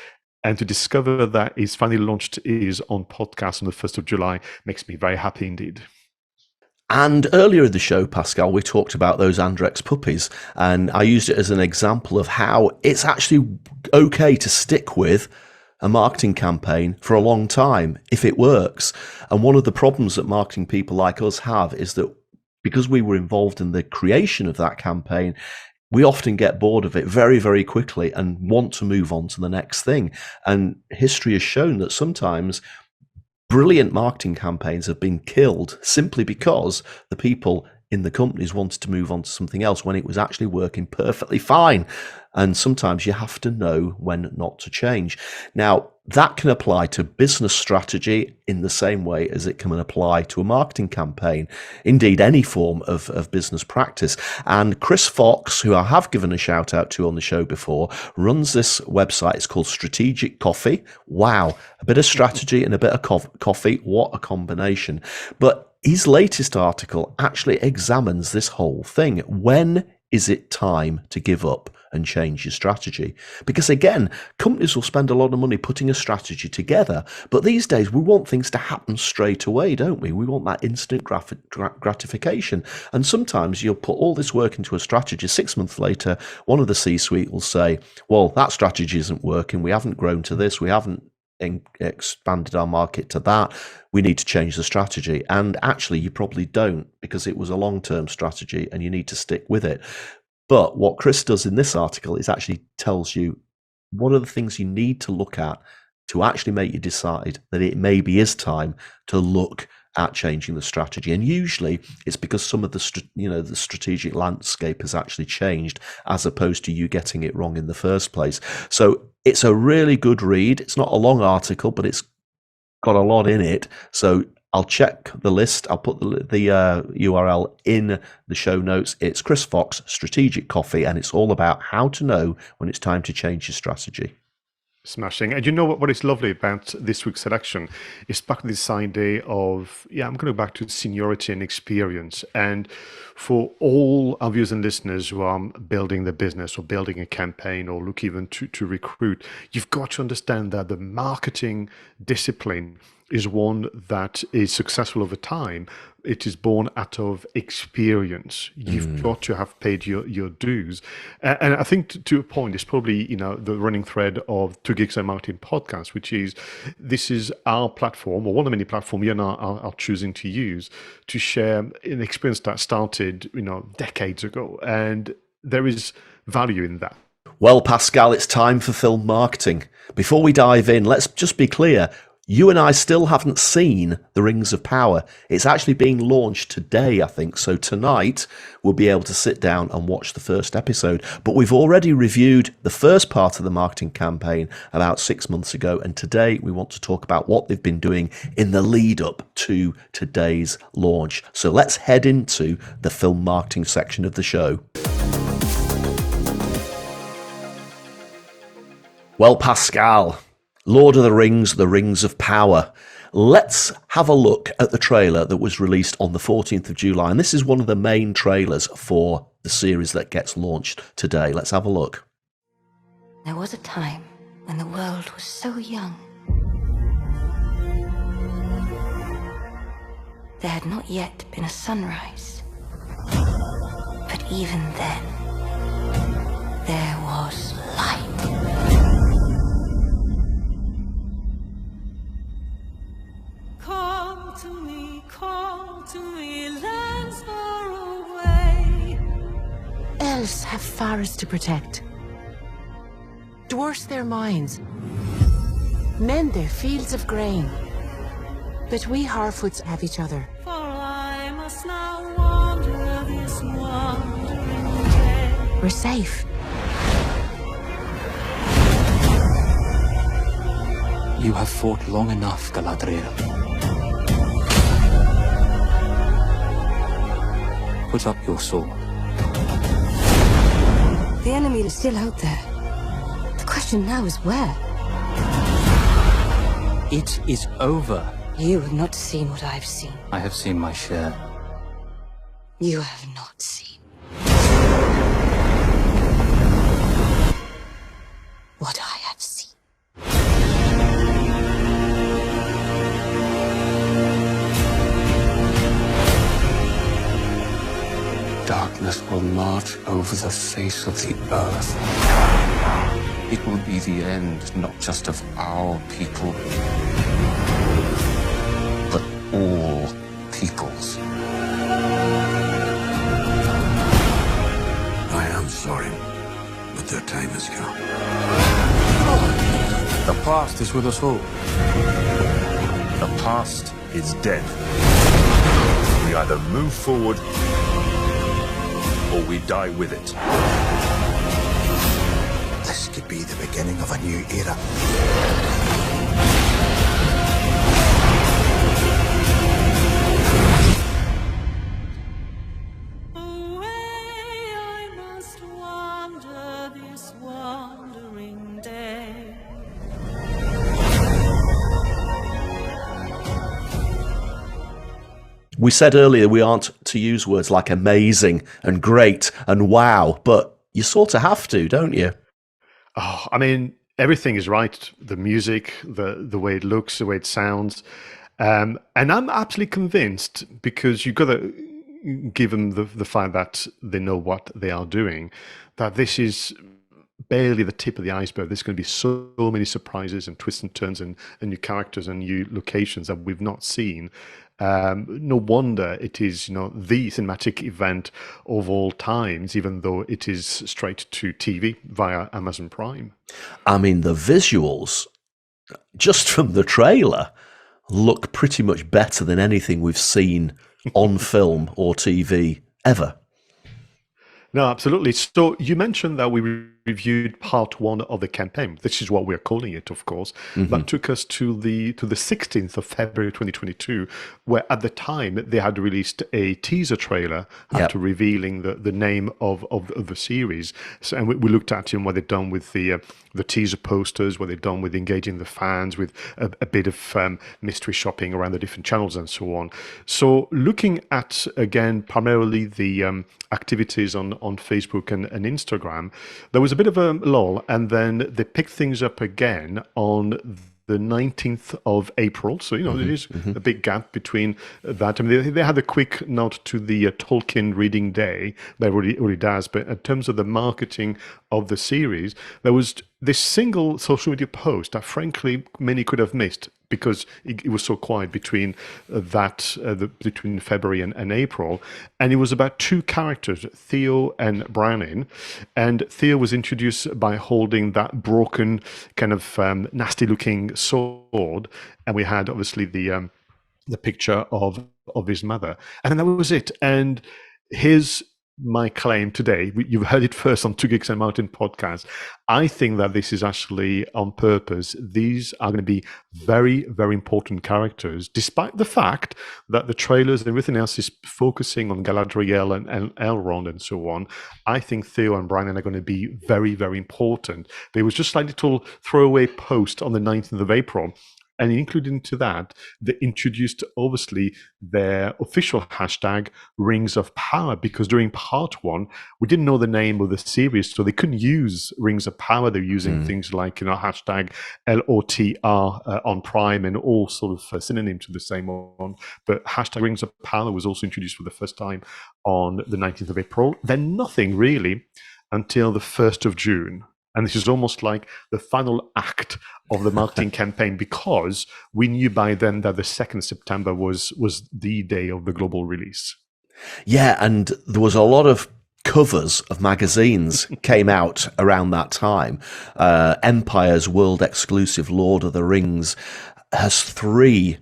And to discover that he's finally launched his own podcast on the 1st of July makes me very happy indeed. And earlier in the show, Pascal, we talked about those Andrex puppies, and I used it as an example of how it's actually okay to stick with a marketing campaign for a long time if it works. And one of the problems that marketing people like us have is that because we were involved in the creation of that campaign, we often get bored of it very quickly and want to move on to the next thing. And history has shown that sometimes brilliant marketing campaigns have been killed simply because the people in the companies wanted to move on to something else when it was actually working perfectly fine. And sometimes you have to know when not to change. Now, that can apply to business strategy in the same way as it can apply to a marketing campaign, indeed any form of business practice. And Chris Fox, who I have given a shout out to on the show before, runs this website. It's called Strategic Coffee. Wow, a bit of strategy and a bit of coffee. What a combination. But his latest article actually examines this whole thing. When is it time to give up and change your strategy. Because again, companies will spend a lot of money putting a strategy together, but these days we want things to happen straight away, don't we? We want that instant gratification. And sometimes you'll put all this work into a strategy, 6 months later, one of the C-suite will say, well, that strategy isn't working, we haven't grown to this, we haven't expanded our market to that, we need to change the strategy. And actually you probably don't, because it was a long-term strategy and you need to stick with it. But what Chris does in this article is actually tells you what are the things you need to look at to actually make you decide that it maybe is time to look at changing the strategy. And usually it's because some of the the strategic landscape has actually changed, as opposed to you getting it wrong in the first place. So it's a really good read. It's not a long article, but it's got a lot in it. So I'll check the list. I'll put the URL in the show notes. It's Chris Fox, Strategic Coffee, and it's all about how to know when it's time to change your strategy. Smashing. And you know what is lovely about this week's selection is back to this idea of, I'm going to go back to seniority and experience. And for all our viewers and listeners who are building their business or building a campaign or look even to recruit, you've got to understand that the marketing discipline is one that is successful over time. It is born out of experience. You've got to have paid your dues. And I think to a point, it's probably, the running thread of Two Geeks and Marketing podcast, which is, this is our platform, or one of the many platforms you and I are choosing to use to share an experience that started, decades ago. And there is value in that. Well, Pascal, it's time for film marketing. Before we dive in, let's just be clear. You and I still haven't seen The Rings of Power. It's actually being launched today, I think. So tonight we'll be able to sit down and watch the first episode. But we've already reviewed the first part of the marketing campaign about 6 months ago. And today we want to talk about what they've been doing in the lead up to today's launch. So let's head into the film marketing section of the show. Well, Pascal, Lord of the Rings of Power. Let's have a look at the trailer that was released on the 14th of July. And this is one of the main trailers for the series that gets launched today. Let's have a look. There was a time when the world was so young. There had not yet been a sunrise. But even then, there was light. Come to me, lands far away. Elves have forests to protect. Dwarfs their mines. Men their fields of grain. But we Harfoots have each other. For I must now wander this wandering way. We're safe. You have fought long enough, Galadriel. Put up your sword. The enemy is still out there. The question now is where? It is over. You have not seen what I've seen. I have seen my share. You have not seen what I have seen. Darkness will march over the face of the earth. It will be the end, not just of our people, but all peoples. I am sorry, but their time has come. The past is with us all. The past is dead. We either move forward or we die with it. This could be the beginning of a new era. Away I must wander this wandering day. We said earlier we aren't to use words like amazing and great and wow, but you sort of have to, don't you? Oh, I mean, everything is right. The music, the way it looks, the way it sounds. And I'm absolutely convinced, because you've got to give them the fact that they know what they are doing, that this is barely the tip of the iceberg. There's going to be so many surprises and twists and turns and new characters and new locations that we've not seen. No wonder it is, the cinematic event of all times, even though it is straight to TV via Amazon Prime. I mean, the visuals, just from the trailer, look pretty much better than anything we've seen on film or TV ever. No, absolutely. So you mentioned that we reviewed part 1 of the campaign. This is what we're calling it, of course. That took us to the 16th of February 2022, where at the time they had released a teaser trailer after revealing the name of the series. So, and we looked at what they'd done with the teaser posters, what they'd done with engaging the fans, with a bit of mystery shopping around the different channels and so on. So looking at, again, primarily the activities on Facebook and Instagram, there was a bit of a lull, and then they picked things up again on the 19th of April. So, there is a big gap between that. I mean, they had a quick nod to the Tolkien Reading Day. They already does. But in terms of the marketing of the series, there was this single social media post that, frankly, many could have missed, because it was so quiet between between February and April. And it was about 2 characters, Theo and Brannin. And Theo was introduced by holding that broken, kind of nasty-looking sword. And we had, obviously, the picture of his mother. And then that was it. And here's my claim today. You've heard it first on Two Geeks and Mountain podcast. I think that this is actually on purpose. These are going to be very, very important characters, despite the fact that the trailers and everything else is focusing on Galadriel and Elrond and so on. I think Theo and Brian are going to be very, very important. There was just like a little throwaway post on the 19th of April. And included into that, they introduced, obviously, their official hashtag, Rings of Power, because during part 1, we didn't know the name of the series, so they couldn't use Rings of Power. They're using things like, hashtag LOTR on Prime and all sort of synonyms to the same one. But hashtag Rings of Power was also introduced for the first time on the 19th of April. Then nothing really until the 1st of June. And this is almost like the final act of the marketing campaign, because we knew by then that the 2nd of September was the day of the global release. Yeah, and there was a lot of covers of magazines came out around that time. Empire's world exclusive Lord of the Rings has 3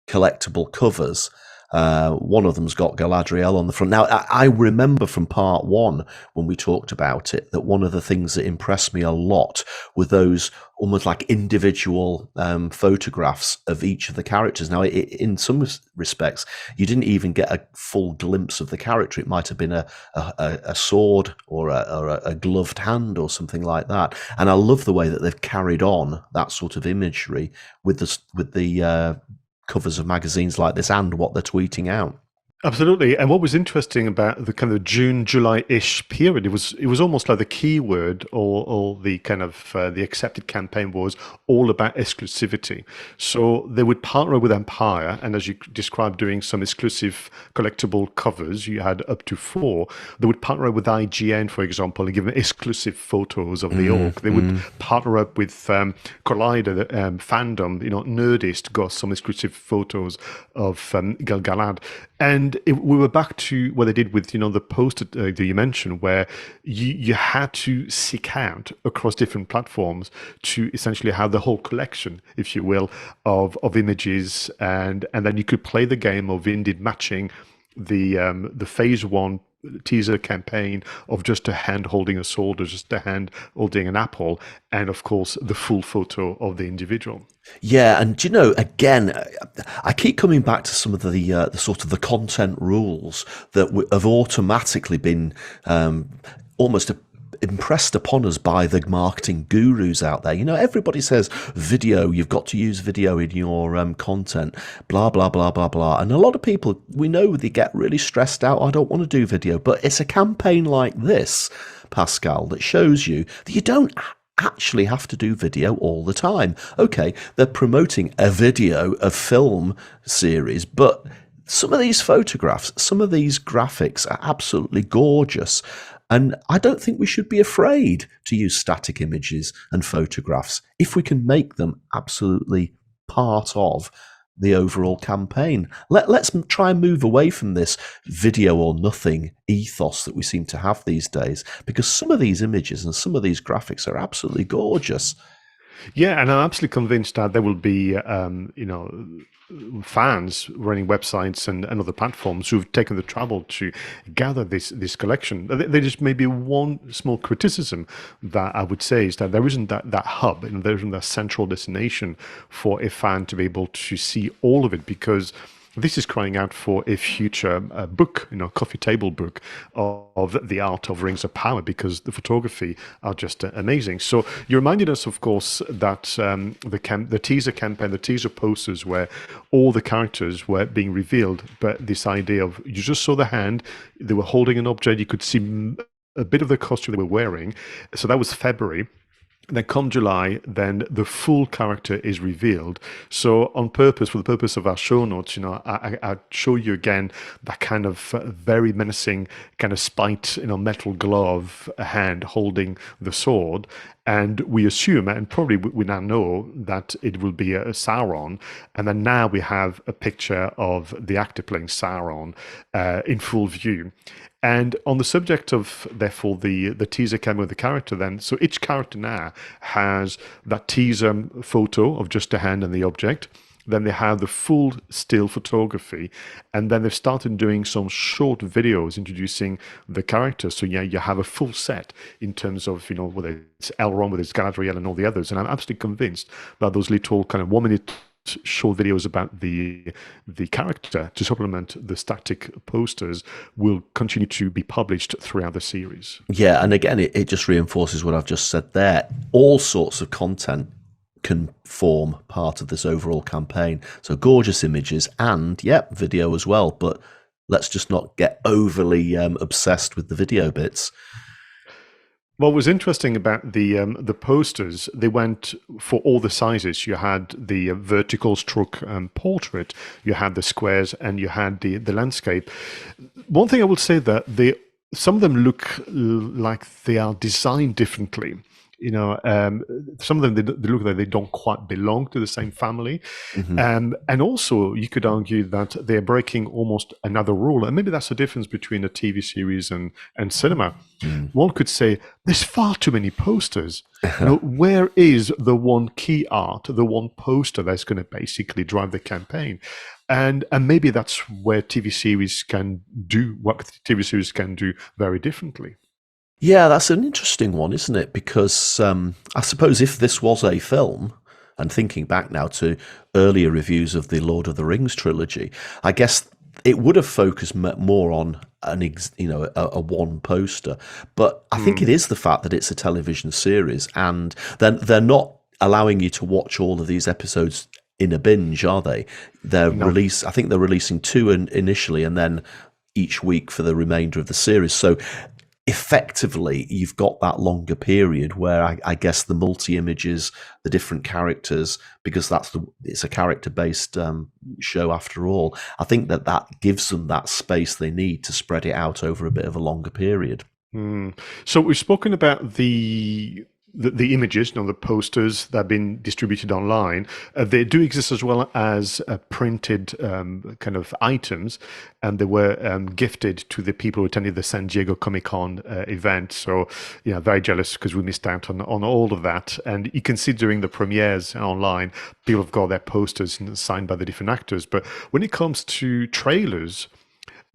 collectible covers. One of them's got Galadriel on the front. Now, I remember from part 1 when we talked about it that one of the things that impressed me a lot were those almost like individual photographs of each of the characters. Now, in some respects, you didn't even get a full glimpse of the character. It might have been a sword or a gloved hand or something like that. And I love the way that they've carried on that sort of imagery with the covers of magazines like this and what they're tweeting out. Absolutely. And what was interesting about the kind of June, July-ish period, it was almost like the keyword or the kind of the accepted campaign was all about exclusivity. So they would partner with Empire, and as you described, doing some exclusive collectible covers, you had up to 4. They would partner with IGN, for example, and give them exclusive photos of the orc. They would partner up with Collider, the fandom, Nerdist got some exclusive photos of Galgalad. And we were back to what they did with, the poster that you mentioned, where you had to seek out across different platforms to essentially have the whole collection, if you will, of images, and then you could play the game of indeed matching the phase 1 teaser campaign of just a hand holding a sword or just a hand holding an apple, and of course the full photo of the individual. Yeah, and again, I keep coming back to some of the sort of the content rules that have automatically been almost impressed upon us by the marketing gurus out there. You know, everybody says video, you've got to use video in your content, blah, blah, blah, blah, blah. And a lot of people, we know they get really stressed out. I don't want to do video. But it's a campaign like this, Pascal, that shows you that you don't actually have to do video all the time. Okay, they're promoting a film series, but some of these photographs, some of these graphics are absolutely gorgeous. And I don't think we should be afraid to use static images and photographs if we can make them absolutely part of the overall campaign. Let's try and move away from this video or nothing ethos that we seem to have these days, because some of these images and some of these graphics are absolutely gorgeous. Yeah, and I'm absolutely convinced that there will be, fans running websites and other platforms who've taken the trouble to gather this collection. There is maybe one small criticism that I would say is that there isn't that hub, and there isn't that central destination for a fan to be able to see all of it, because this is crying out for a future book, coffee table book of the art of Rings of Power, because the photography are just amazing. So you reminded us, of course, that the teaser campaign, the teaser posters where all the characters were being revealed, but this idea of you just saw the hand, they were holding an object, you could see a bit of the costume they were wearing. So that was February. Then come July, then the full character is revealed. So on purpose, for the purpose of our show notes, I show you again that kind of very menacing kind of spiked, metal glove hand holding the sword. And we assume, and probably we now know, that it will be a Sauron. And then now we have a picture of the actor playing Sauron in full view. And on the subject of, therefore, the teaser camera of the character then, so each character now has that teaser photo of just a hand and the object. Then they have the full still photography. And then they've started doing some short videos introducing the characters. So yeah, you have a full set in terms of, whether it's Elrond, whether it's Galadriel and all the others. And I'm absolutely convinced that those little kind of 1 minute short videos about the character to supplement the static posters will continue to be published throughout the series. Yeah, and again, it just reinforces what I've just said there. All sorts of content can form part of this overall campaign. So gorgeous images and, video as well. But let's just not get overly obsessed with the video bits. What was interesting about the posters, they went for all the sizes. You had the vertical stroke portrait, you had the squares, and you had the landscape. One thing I will say that some of them look like they are designed differently. Some of them, they look like they don't quite belong to the same family. Mm-hmm. And also, you could argue that they're breaking almost another rule. And maybe that's the difference between a TV series and cinema. Mm. One could say, there's far too many posters. Where is the one key art, the one poster that's going to basically drive the campaign? And maybe that's where TV series can do what TV series can do very differently. Yeah, that's an interesting one, isn't it? Because I suppose if this was a film, and thinking back now to earlier reviews of the Lord of the Rings trilogy, I guess it would have focused more on a one poster. But I think it is the fact that it's a television series, and then they're not allowing you to watch all of these episodes in a binge, are they? I think they're releasing 2 initially, and then each week for the remainder of the series. So effectively, you've got that longer period where I guess the multi-images, the different characters, because it's a character-based show after all. I think that gives them that space they need to spread it out over a bit of a longer period. So we've spoken about the images, the posters that have been distributed online. They do exist as well as printed kind of items, and they were gifted to the people who attended the San Diego Comic-Con event. So, very jealous because we missed out on all of that. And you can see during the premieres online, people have got their posters signed by the different actors. But when it comes to trailers,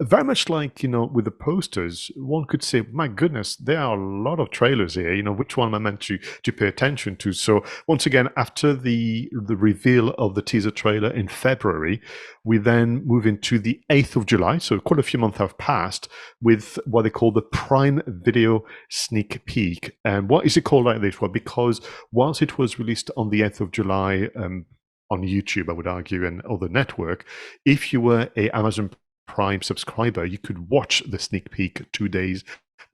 very much like, with the posters, one could say, my goodness, there are a lot of trailers here. Which one am I meant to pay attention to? So once again, after the reveal of the teaser trailer in February, we then move into the 8th of July. So quite a few months have passed with what they call the Prime Video sneak peek. And what is it called like this? Well, because once it was released on the 8th of July on YouTube, I would argue, and other network, if you were a Amazon Prime subscriber, you could watch the sneak peek 2 days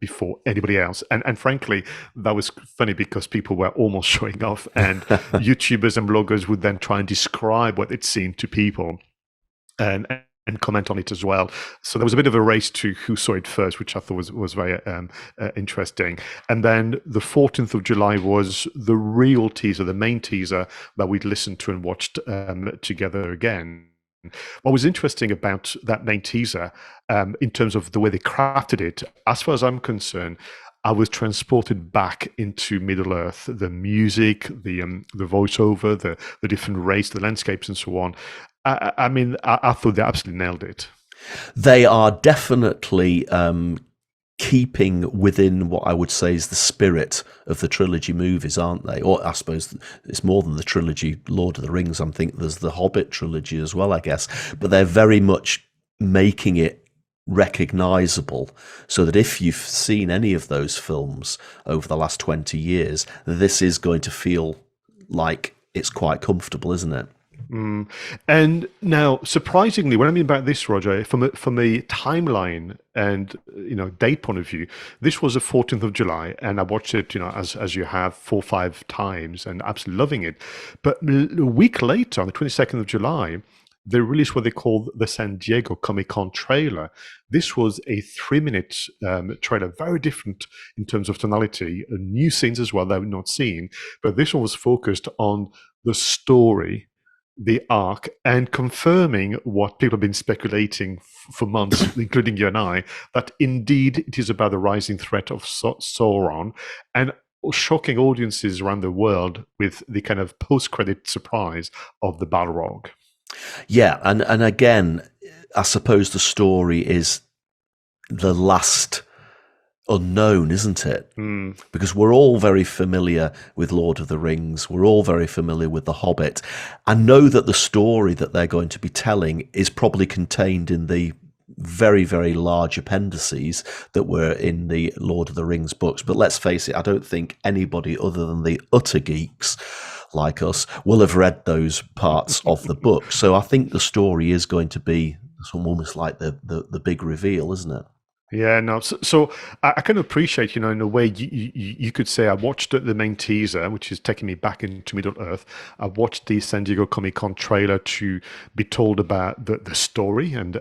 before anybody else. And frankly, that was funny because people were almost showing off, and YouTubers and bloggers would then try and describe what they'd seen to people and comment on it as well. So there was a bit of a race to who saw it first, which I thought was very interesting. And then the 14th of July was the real teaser, the main teaser that we'd listened to and watched together again. What was interesting about that main teaser, in terms of the way they crafted it, as far as I'm concerned, I was transported back into Middle Earth. The music, the voiceover, the different race, the landscapes, and so on. I mean, I thought they absolutely nailed it. They are definitely keeping within what I would say is the spirit of the trilogy movies, aren't they? Or I suppose it's more than the trilogy Lord of the Rings. I think there's the Hobbit trilogy as well, I guess. But they're very much making it recognizable so that if you've seen any of those films over the last 20 years, this is going to feel like it's quite comfortable, isn't it? And now, surprisingly, what I mean about this, Roger, from a timeline and date point of view, this was the 14th of July, and I watched it, as you have 4 or 5 times, and absolutely loving it. But a week later, on the 22nd of July, they released what they call the San Diego Comic-Con trailer. This was a 3-minute trailer, very different in terms of tonality, new scenes as well that we've not seen. But this one was focused on the story, the arc, and confirming what people have been speculating for months, including you and I, that indeed it is about the rising threat of Sauron, and shocking audiences around the world with the kind of post-credit surprise of the Balrog. Yeah, and again, I suppose the story is the last unknown, isn't it? Because we're all very familiar with Lord of the Rings. We're all very familiar with The Hobbit. I know that the story that they're going to be telling is probably contained in the very, very large appendices that were in the Lord of the Rings books. But let's face it, I don't think anybody other than the utter geeks like us will have read those parts of the book. So I think the story is going to be almost like the big reveal, isn't it? Yeah, no. So I can appreciate, in a way, you could say I watched the main teaser, which is taking me back into Middle Earth. I watched the San Diego Comic-Con trailer to be told about the story and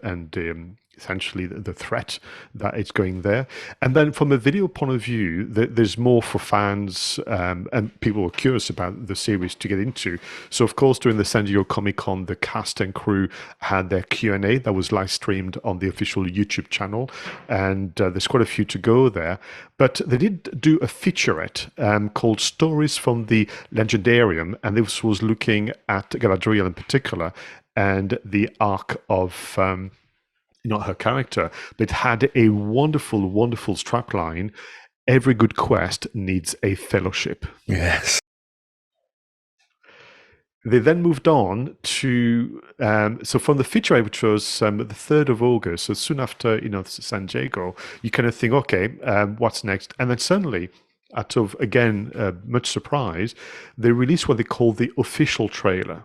essentially the threat that is going there. And then from a video point of view, there's more for fans and people who are curious about the series to get into. So of course, during the San Diego Comic-Con, the cast and crew had their Q&A that was live streamed on the official YouTube channel. And there's quite a few to go there. But they did do a featurette called Stories from the Legendarium. And this was looking at Galadriel in particular and the arc of... not her character, but had a wonderful, wonderful strapline. Every good quest needs a fellowship. Yes. They then moved on to, so from the feature, which was the 3rd of August, so soon after, San Diego, you kind of think, okay, what's next? And then suddenly, out of, again, much surprise, they released what they call the official trailer,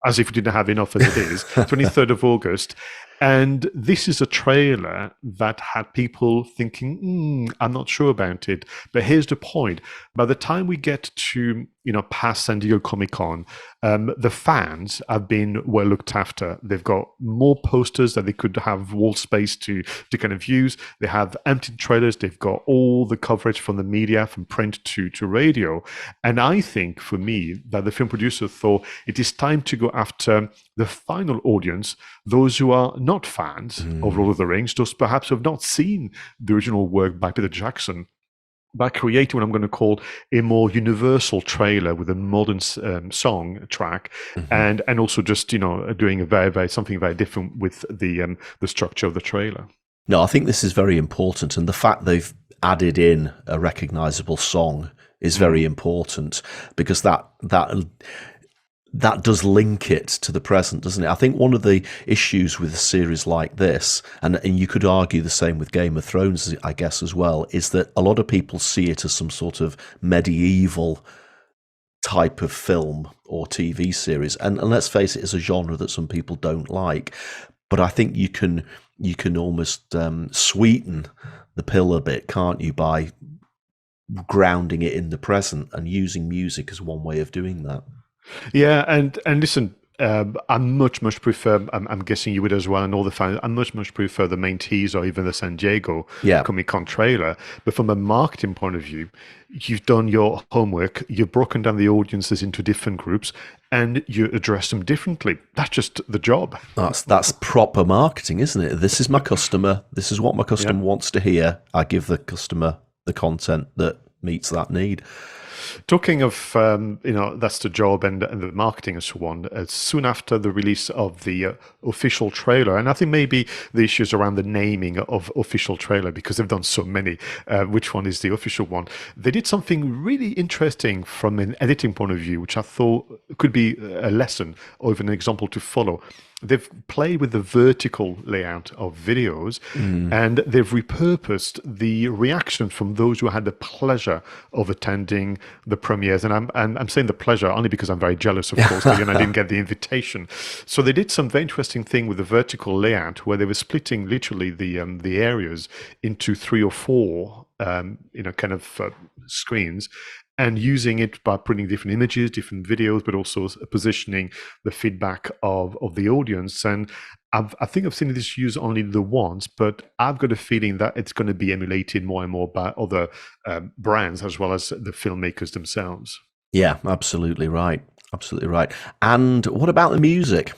as if we didn't have enough as it is, 23rd of August. And this is a trailer that had people thinking, I'm not sure about it. But here's the point. By the time we get to, past San Diego Comic-Con, the fans have been well looked after. They've got more posters that they could have wall space to kind of use. They have empty trailers. They've got all the coverage from the media, from print to radio. And I think, for me, that the film producer thought it is time to go after the final audience, those who are not fans of Lord of the Rings, those perhaps who have not seen the original work by Peter Jackson. by creating what I'm going to call a more universal trailer with a modern song track, and also just doing something very different with the structure of the trailer. No, I think this is very important, and the fact they've added in a recognizable song is very important, because that does link it to the present, doesn't it? I think one of the issues with a series like this, and you could argue the same with Game of Thrones, I guess, as well, is that a lot of people see it as some sort of medieval type of film or TV series. And let's face it, it's a genre that some people don't like. But I think you can almost sweeten the pill a bit, can't you, by grounding it in the present and using music as one way of doing that. Yeah, and listen, I much prefer. I'm guessing you would as well, and all the fans. I much prefer the main teaser or even the San Diego Comic-Con trailer. But from a marketing point of view, you've done your homework. You've broken down the audiences into different groups, and you address them differently. That's just the job. That's proper marketing, isn't it? This is my customer. This is what my customer wants to hear. I give the customer the content that meets that need. Talking of, that's the job and the marketing and so on, soon after the release of the official trailer, and I think maybe the issues around the naming of official trailer, because they've done so many, which one is the official one, they did something really interesting from an editing point of view, which I thought could be a lesson or even an example to follow. They've played with the vertical layout of videos, and they've repurposed the reaction from those who had the pleasure of attending the premieres. And I'm saying the pleasure only because I'm very jealous, of course, because I didn't get the invitation. So they did some very interesting thing with the vertical layout, where they were splitting literally the areas into 3 or 4 screens, and using it by putting different images, different videos, but also positioning the feedback of the audience. And I think I've seen this used only the once, but I've got a feeling that it's going to be emulated more and more by other brands as well as the filmmakers themselves. Yeah, absolutely right. Absolutely right. And what about the music?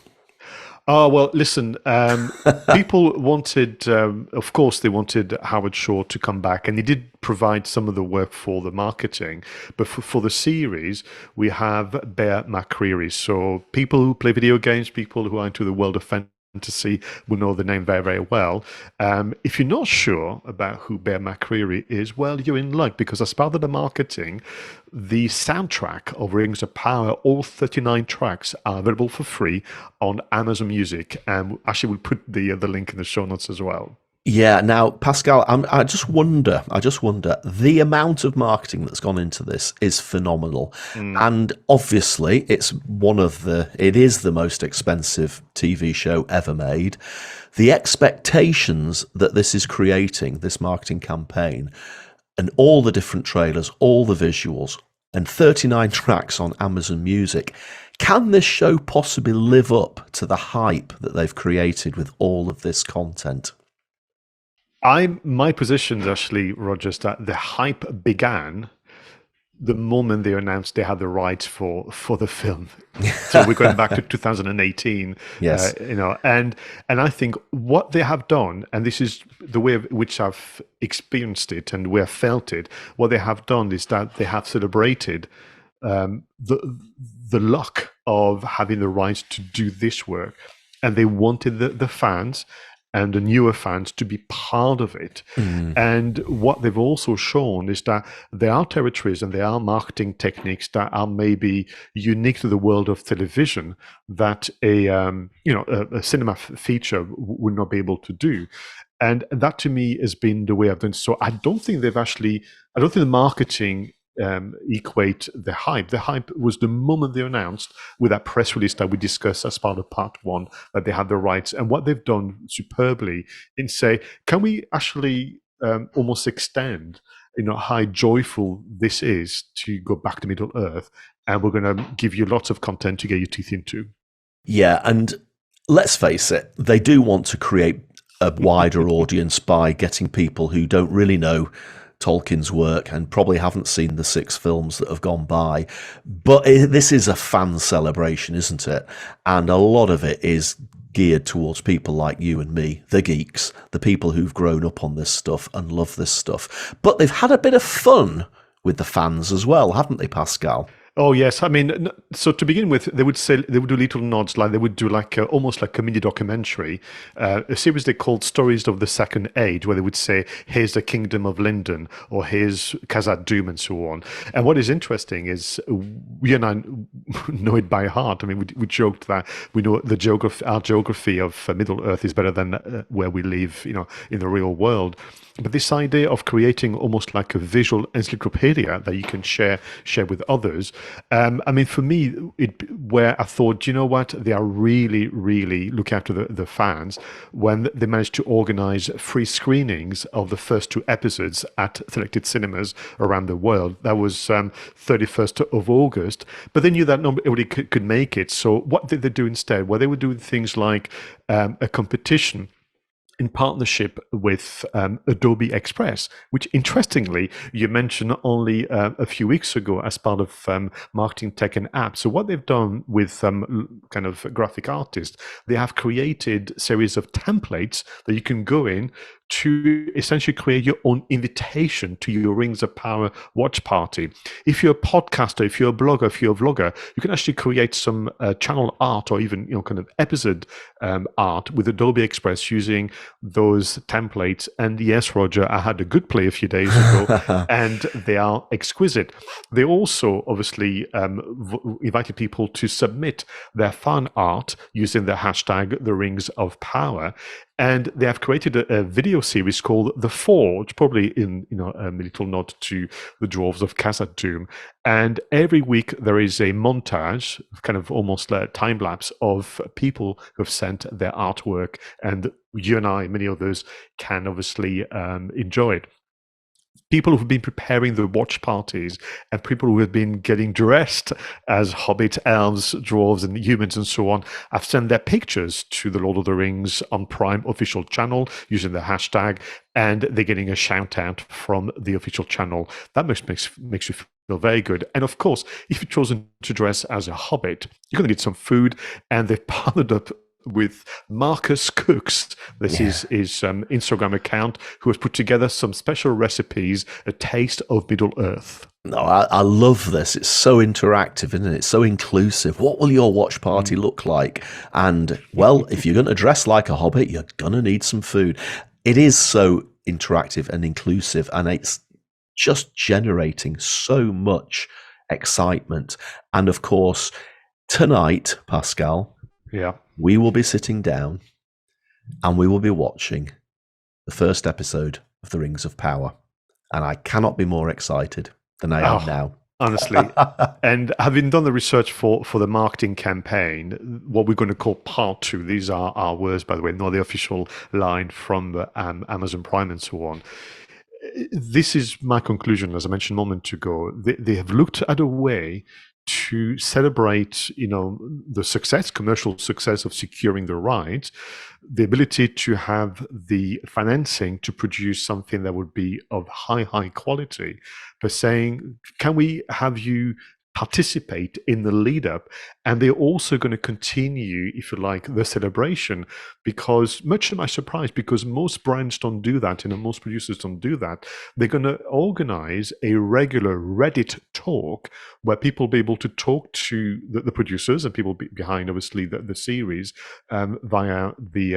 Oh, well, listen, people wanted, of course, they wanted 𝗏𝗏 to come back, and he did provide some of the work for the marketing. But for the series, we have 𝗏𝗏 𝗏𝗏. So people who play video games, people who are into the world of fantasy will know the name very, very well. If you're not sure about who 𝗏𝗏 𝗏𝗏 is, well, you're in luck, because as part of the marketing, the soundtrack of Rings of Power, all 39 tracks, are available for free on Amazon Music. And actually, we'll put the link in the show notes as well. Yeah. Now, Pascal, I just wonder, the amount of marketing that's gone into this is phenomenal. And obviously, it is the most expensive TV show ever made. The expectations that this is creating, this marketing campaign, and all the different trailers, all the visuals, and 39 tracks on Amazon Music. Can this show possibly live up to the hype that they've created with all of this content? My position is actually, Roger, is that the hype began the moment they announced they had the rights for the film. So we're going back to 2018. Yes. And I think what they have done, and this is the way which I've experienced it and we have felt it, what they have done is that they have celebrated the luck of having the rights to do this work. And they wanted the fans and the newer fans to be part of it. And what they've also shown is that there are territories and there are marketing techniques that are maybe unique to the world of television that a cinema feature would not be able to do. And that to me has been the way I've done. So I don't think the marketing equate the hype. The hype was the moment they announced with that press release that we discussed as part of part 1 that they had the rights, and what they've done superbly in say, can we actually almost extend how joyful this is to go back to Middle Earth, and we're going to give you lots of content to get your teeth into. Yeah, and let's face it, they do want to create a wider audience by getting people who don't really know Tolkien's work and probably haven't seen the 6 films that have gone by. But this is a fan celebration, isn't it? And a lot of it is geared towards people like you and me, the geeks, the people who've grown up on this stuff and love this stuff. But they've had a bit of fun with the fans as well, haven't they, Pascal? Oh yes, I mean, so to begin with, they would do little nods, like they would do like almost like a mini documentary, a series they called Stories of the Second Age, where they would say, "Here's the Kingdom of Linden," or "Here's 𝗂𝗏𝗃," and so on. And what is interesting is we and I know it by heart. I mean, we joked that we know our geography of Middle Earth is better than where we live, in the real world. But this idea of creating almost like a visual encyclopedia that you can share with others, I mean, for me, where I thought, you know what, they are really, really looking after the fans when they managed to organize free screenings of the first 2 episodes at selected cinemas around the world. That was 31st of August. But they knew that nobody could make it. So what did they do instead? Well, they were doing things like a competition in partnership with Adobe Express, which interestingly, you mentioned only a few weeks ago as part of Marketing Tech and Apps. So what they've done with kind of graphic artists, they have created a series of templates that you can go in to essentially create your own invitation to your Rings of Power watch party. If you're a podcaster, if you're a blogger, if you're a vlogger, you can actually create some channel art or even kind of episode art with Adobe Express using those templates. And yes, Roger, I had a good play a few days ago, and they are exquisite. They also obviously invited people to submit their fan art using the hashtag the Rings of Power. And they have created a video series called The Forge, probably in a little nod to the dwarves of 𝗂𝗏𝗃. And every week there is a montage, kind of almost like a time lapse of people who have sent their artwork, and you and I, many others, can obviously enjoy it. People who've been preparing the watch parties and people who have been getting dressed as hobbits, elves, dwarves, and humans and so on have sent their pictures to the Lord of the Rings on Prime official channel using the hashtag, and they're getting a shout out from the official channel. That makes you feel very good. And of course, if you've chosen to dress as a hobbit, you're going to need some food, and they've partnered up with Marcus Cooks. This is his Instagram account, who has put together some special recipes, a taste of Middle Earth. No, I love this. It's so interactive, isn't it? It's so inclusive. What will your watch party look like? And, well, if you're going to dress like a hobbit, you're going to need some food. It is so interactive and inclusive, and it's just generating so much excitement. And, of course, tonight, Pascal, we will be sitting down and we will be watching the first episode of The Rings of Power. And I cannot be more excited than I am now. Honestly. And having done the research for the marketing campaign, what we're going to call part 2, these are our words, by the way, not the official line from Amazon Prime and so on. This is my conclusion, as I mentioned a moment ago. They have looked at a way to celebrate, the commercial success of securing the rights, the ability to have the financing to produce something that would be of high quality, but saying, can we have you participate in the lead up? And they're also going to continue, if you like, the celebration, because much to my surprise, because most brands don't do that, and most producers don't do that, they're going to organize a regular Reddit talk where people will be able to talk to the producers and people behind, obviously, the series via the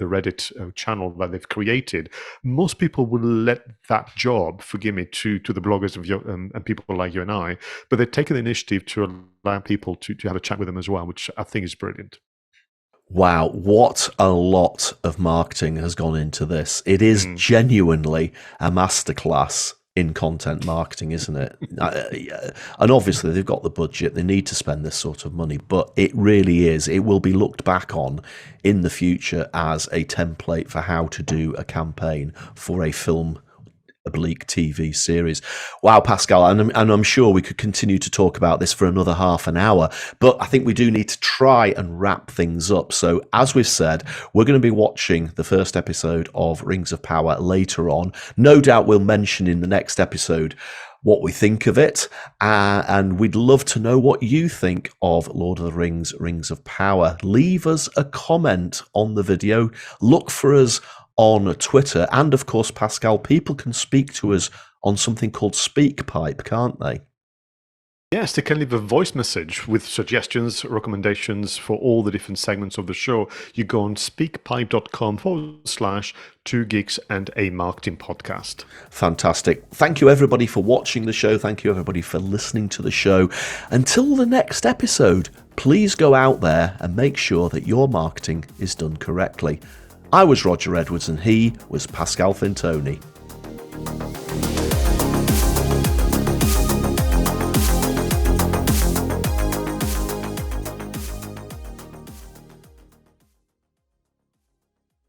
Reddit channel that they've created. Most people will let that job, forgive me, to the bloggers of and people like you and I, but they've taken the initiative to allow people to have a chat with them as well, which I think is brilliant. Wow, what a lot of marketing has gone into this. It is genuinely a masterclass in content marketing, isn't it? And obviously they've got the budget, they need to spend this sort of money, but it really is. It will be looked back on in the future as a template for how to do a campaign for a film oblique TV series. Wow, Pascal, and I'm sure we could continue to talk about this for another half an hour, but I think we do need to try and wrap things up. So as we've said, we're going to be watching the first episode of Rings of Power later on. No doubt we'll mention in the next episode what we think of it, and we'd love to know what you think of Lord of the Rings, Rings of Power. Leave us a comment on the video. Look for us on Twitter, and of course, Pascal, people can speak to us on something called SpeakPipe, can't they? Yes, they can leave a voice message with suggestions, recommendations for all the different segments of the show. You go on speakpipe.com/Two Geeks and a Marketing Podcast. Fantastic. Thank you, everybody, for watching the show. Thank you, everybody, for listening to the show. Until the next episode, please go out there and make sure that your marketing is done correctly. I was Roger Edwards, and he was Pascal Fintoni.